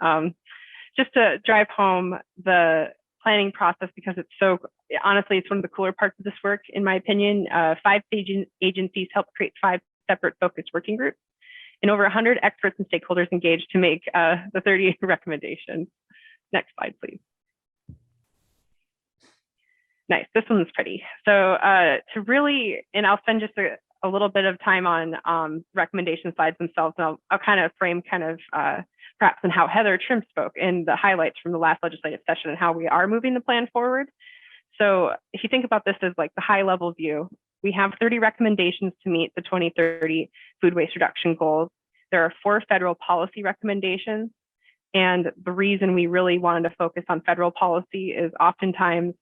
Just to drive home the planning process, because it's so, honestly, it's one of the cooler parts of this work, in my opinion. 5 agencies helped create 5 separate focused working groups, and over 100 experts and stakeholders engaged to make the 30 recommendations. Next slide, please. Nice, this one's pretty. So to really, and I'll spend just a little bit of time on recommendation slides themselves, and I'll kind of frame perhaps on how Heather Trim spoke in the highlights from the last legislative session and how we are moving the plan forward. So if you think about this as like the high level view, we have 30 recommendations to meet the 2030 food waste reduction goals. There are 4 federal policy recommendations. And the reason we really wanted to focus on federal policy is oftentimes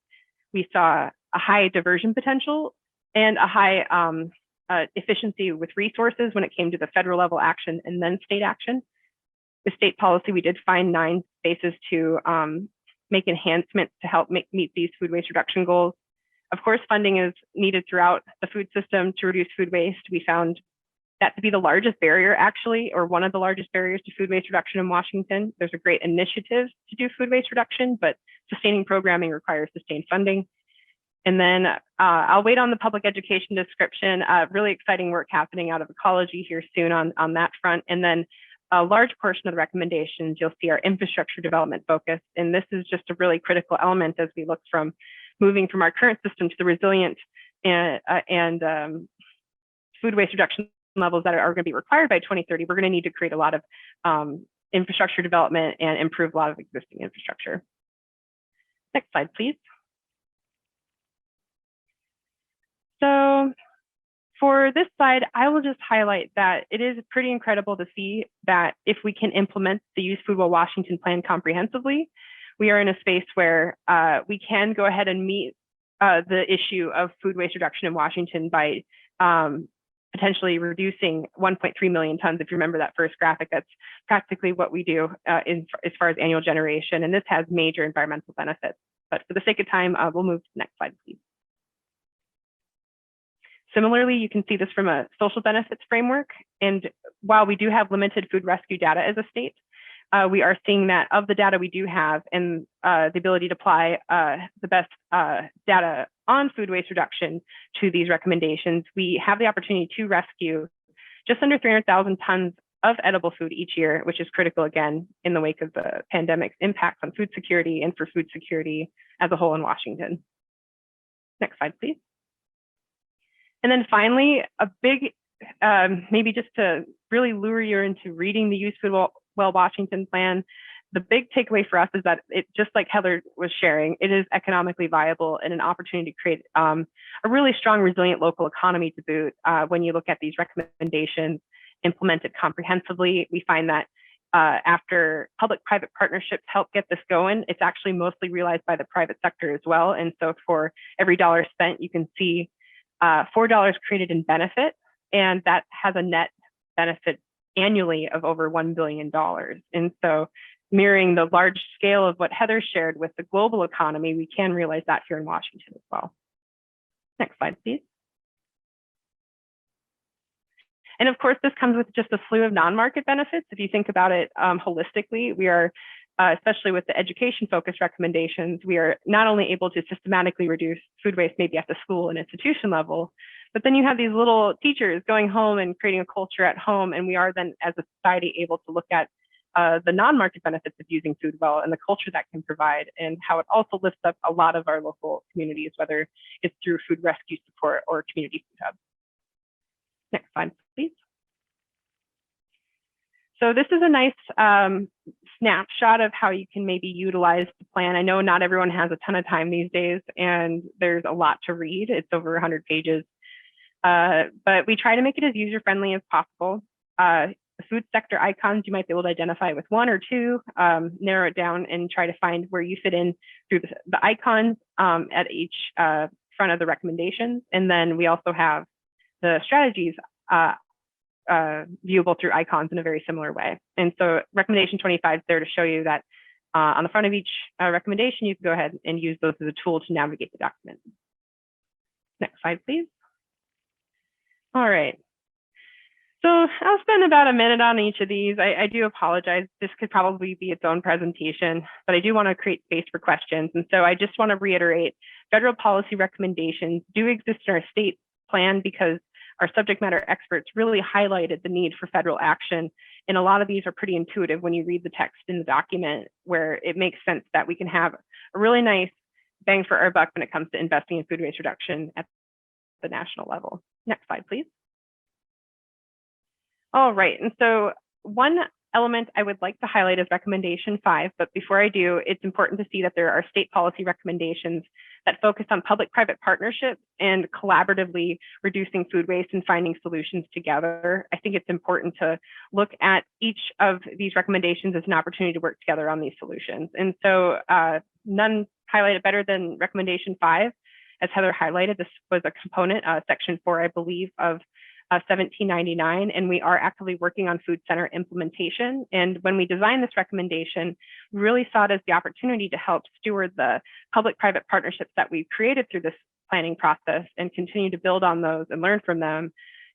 we saw a high diversion potential and a high efficiency with resources when it came to the federal level action and then state action. With state policy, we did find 9 spaces to make enhancements to help meet these food waste reduction goals. Of course, funding is needed throughout the food system to reduce food waste. We found that to be the largest barrier, actually, or one of the largest barriers to food waste reduction in Washington. There's a great initiative to do food waste reduction, but sustaining programming requires sustained funding. And then I'll wait on the public education description. Really exciting work happening out of ecology here soon on that front. And then a large portion of the recommendations, you'll see our infrastructure development focus. And this is just a really critical element as we look from moving from our current system to the resilient and food waste reduction levels that are going to be required by 2030. We're going to need to create a lot of infrastructure development and improve a lot of existing infrastructure. Next slide, please. So for this slide, I will just highlight that it is pretty incredible to see that if we can implement the Use Food Well Washington plan comprehensively, we are in a space where we can go ahead and meet the issue of food waste reduction in Washington by potentially reducing 1.3 million tons. If you remember that first graphic, that's practically what we do as far as annual generation. And this has major environmental benefits. But for the sake of time, we'll move to the next slide, please. Similarly, you can see this from a social benefits framework. And while we do have limited food rescue data as a state, we are seeing that of the data we do have and the ability to apply the best data on food waste reduction to these recommendations, we have the opportunity to rescue just under 300,000 tons of edible food each year, which is critical, again, in the wake of the pandemic's impacts on food security and for food security as a whole in Washington. Next slide, please. And then finally, a big, maybe just to really lure you into reading the Use Food Well Washington plan, the big takeaway for us is that it, just like Heather was sharing, it is economically viable and an opportunity to create a really strong, resilient local economy to boot. When you look at these recommendations implemented comprehensively, we find that after public-private partnerships help get this going, it's actually mostly realized by the private sector as well. And so for every dollar spent, you can see $4 created in benefit, and that has a net benefit annually of over $1 billion. And so mirroring the large scale of what Heather shared with the global economy, we can realize that here in Washington as well. Next slide, please. And of course, this comes with just a slew of non-market benefits. If you think about it holistically, we are, especially with the education-focused recommendations, we are not only able to systematically reduce food waste maybe at the school and institution level, but then you have these little teachers going home and creating a culture at home. And we are then, as a society, able to look at the non-market benefits of using food well and the culture that can provide, and how it also lifts up a lot of our local communities, whether it's through food rescue support or community food hubs. Next slide, please. So this is a nice snapshot of how you can maybe utilize the plan. I know not everyone has a ton of time these days, and there's a lot to read. It's over 100 pages, but we try to make it as user-friendly as possible. The food sector icons, you might be able to identify with 1 or 2, narrow it down and try to find where you fit in through the icons at each front of the recommendations. And then we also have the strategies viewable through icons in a very similar way. And so recommendation 25 is there to show you that on the front of each recommendation, you can go ahead and use those as a tool to navigate the document. Next slide, please. All right. So I'll spend about a minute on each of these. I do apologize. This could probably be its own presentation, but I do want to create space for questions. And so I just want to reiterate, federal policy recommendations do exist in our state plan because our subject matter experts really highlighted the need for federal action. And a lot of these are pretty intuitive when you read the text in the document, where it makes sense that we can have a really nice bang for our buck when it comes to investing in food waste reduction at the national level. Next slide, please. All right, and so one element I would like to highlight is recommendation 5, but before I do, it's important to see that there are state policy recommendations that focus on public-private partnerships and collaboratively reducing food waste and finding solutions together. I think it's important to look at each of these recommendations as an opportunity to work together on these solutions. And so none highlighted better than recommendation 5. As Heather highlighted, this was a component, section 4, I believe, of 1799, and we are actively working on food center implementation. And when we designed this recommendation, we really saw it as the opportunity to help steward the public-private partnerships that we've created through this planning process and continue to build on those and learn from them,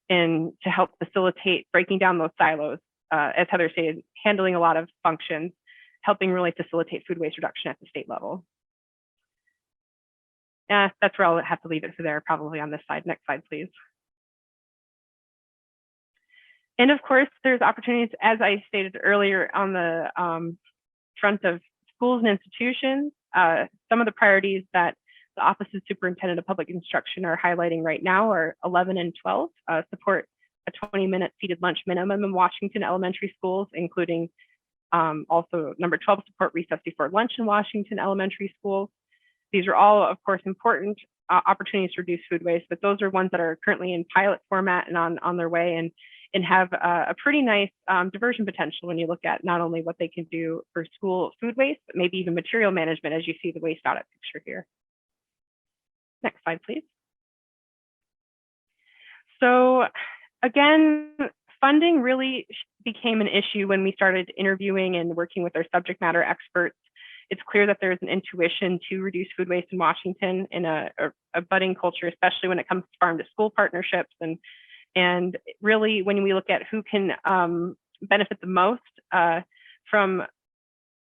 and to help facilitate breaking down those silos, as Heather stated, handling a lot of functions, helping really facilitate food waste reduction at the state level. That's where I'll have to leave it for there, probably on this slide. Next slide, please. And of course, there's opportunities, as I stated earlier, on the front of schools and institutions. Some of the priorities that the Office of Superintendent of Public Instruction are highlighting right now are 11 and 12, support a 20-minute seated lunch minimum in Washington elementary schools, including also number 12, support recess before lunch in Washington elementary schools. These are all, of course, important opportunities to reduce food waste, but those are ones that are currently in pilot format and on their way, and have a pretty nice diversion potential when you look at not only what they can do for school food waste, but maybe even material management, as you see the waste audit picture here. Next slide, please. So again, funding really became an issue when we started interviewing and working with our subject matter experts. It's clear that there's an intuition to reduce food waste in Washington in a budding culture, especially when it comes to farm to school partnerships. And really, when we look at who can benefit the most from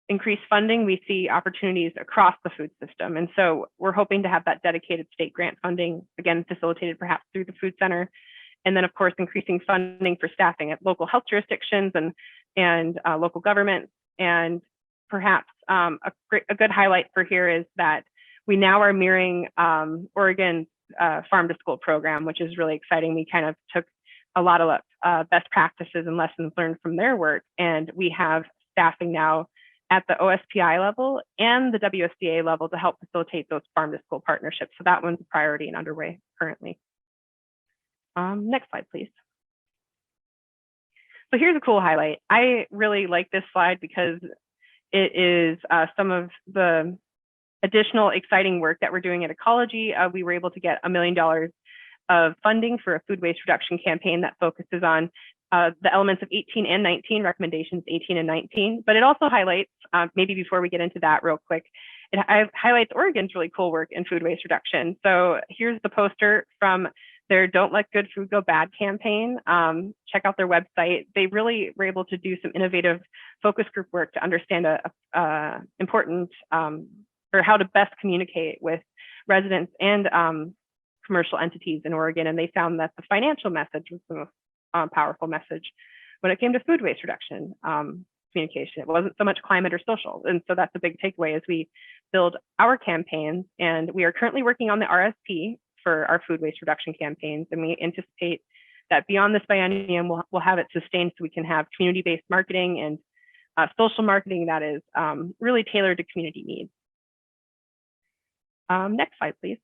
increased funding, we see opportunities across the food system. And so we're hoping to have that dedicated state grant funding, again, facilitated perhaps through the food center. And then, of course, increasing funding for staffing at local health jurisdictions and local governments. And perhaps a good highlight for here is that we now are mirroring Oregon's farm to school program, which is really exciting. We kind of took a lot of best practices and lessons learned from their work, and we have staffing now at the OSPI level and the WSDA level to help facilitate those farm to school partnerships. So that one's a priority and underway currently. Next slide, please. So here's a cool highlight. I really like this slide because it is some of the additional exciting work that we're doing at Ecology. We were able to get $1 million of funding for a food waste reduction campaign that focuses on the elements of 18 and 19, recommendations 18 and 19, but it also highlights, maybe before we get into that real quick, it highlights Oregon's really cool work in food waste reduction. So here's the poster from their Don't Let Good Food Go Bad campaign. Check out their website. They really were able to do some innovative focus group work to understand important or how to best communicate with residents and commercial entities in Oregon. And they found that the financial message was the most powerful message when it came to food waste reduction communication. It wasn't so much climate or social. And so that's a big takeaway as we build our campaigns. And we are currently working on the RSP for our food waste reduction campaigns. And we anticipate that beyond this biennium, we'll have it sustained so we can have community-based marketing and social marketing that is really tailored to community needs. Next slide, please.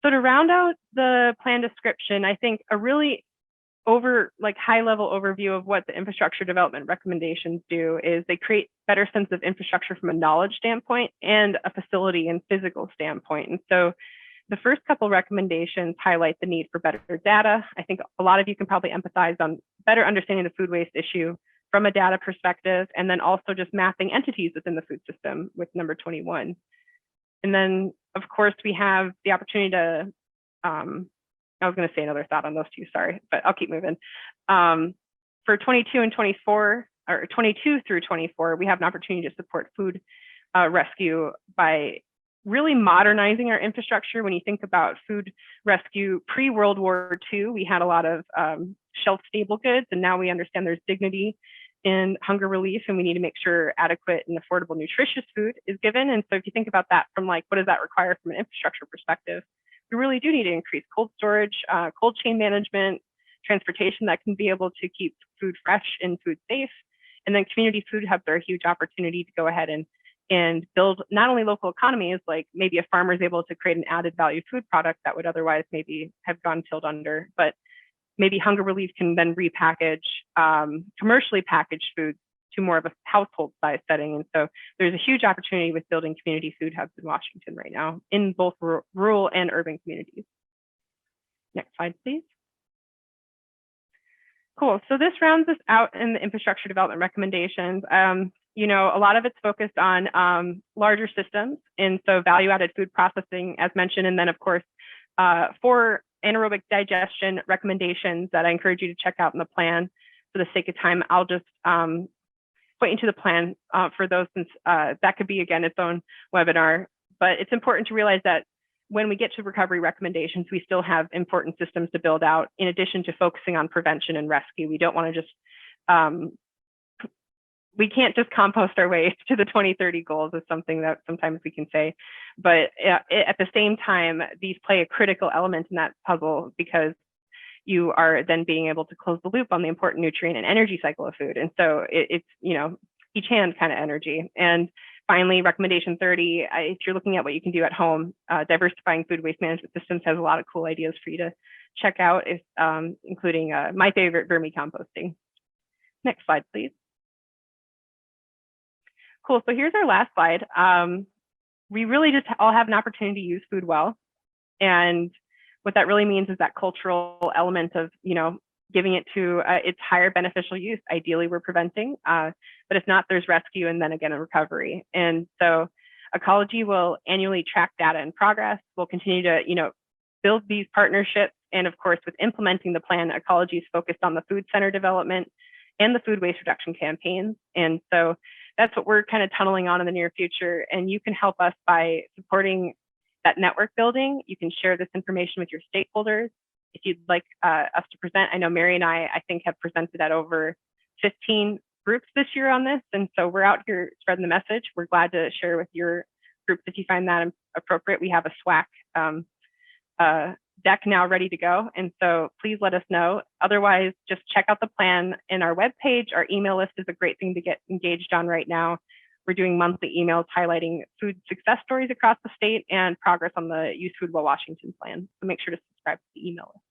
So to round out the plan description, I think a really high-level overview of what the infrastructure development recommendations do is they create better sense of infrastructure from a knowledge standpoint and a facility and physical standpoint. And so the first couple recommendations highlight the need for better data. I think a lot of you can probably empathize on better understanding the food waste issue from a data perspective, and then also just mapping entities within the food system with number 21. And then, of course, we have the opportunity to, I was going to say another thought on those two, sorry, but I'll keep moving. For 22 and 24, or 22 through 24, we have an opportunity to support food rescue by really modernizing our infrastructure. When you think about food rescue pre-World War II, we had a lot of shelf-stable goods, and now we understand there's dignity in hunger relief, and we need to make sure adequate and affordable, nutritious food is given. And so if you think about that from like, what does that require from an infrastructure perspective? We really do need to increase cold storage, cold chain management, transportation that can be able to keep food fresh and food safe. And then community food hubs are a huge opportunity to go ahead and build not only local economies, like maybe a farmer is able to create an added value food product that would otherwise maybe have gone tilled under, but maybe hunger relief can then repackage commercially packaged foods to more of a household size setting. And so there's a huge opportunity with building community food hubs in Washington right now in both rural and urban communities. Next slide, please. Cool, so this rounds us out in the infrastructure development recommendations. You know, a lot of it's focused on larger systems, and so value-added food processing, as mentioned, and then of course, for anaerobic digestion recommendations that I encourage you to check out in the plan. For the sake of time, I'll just point you to the plan for those, since that could be, again, its own webinar. But it's important to realize that when we get to recovery recommendations, we still have important systems to build out in addition to focusing on prevention and rescue. We don't want to just, we can't just compost our way to the 2030 goals, is something that sometimes we can say. But at the same time, these play a critical element in that puzzle, because you are then being able to close the loop on the important nutrient and energy cycle of food. And so it's, you know, each hand kind of energy. And finally, recommendation 30, if you're looking at what you can do at home, diversifying food waste management systems has a lot of cool ideas for you to check out, if, including my favorite, vermicomposting. Next slide, please. Cool, so here's our last slide. We really just all have an opportunity to use food well. And what that really means is that cultural element of, you know, giving it to its higher beneficial use. Ideally, we're preventing, but if not, there's rescue and then again, a recovery. And so Ecology will annually track data and progress. We'll continue to, you know, build these partnerships. And of course, with implementing the plan, Ecology is focused on the food center development and the food waste reduction campaigns. And so that's what we're kind of tunneling on in the near future. And you can help us by supporting that network building. You can share this information with your stakeholders. If you'd like us to present, I know Mary and I think, have presented at over 15 groups this year on this. And so we're out here spreading the message. We're glad to share with your groups if you find that appropriate. We have a SWAC deck now ready to go. And so please let us know. Otherwise, just check out the plan in our webpage. Our email list is a great thing to get engaged on right now. We're doing monthly emails highlighting food success stories across the state and progress on the Use Food Well Washington plan. So make sure to subscribe to the email list.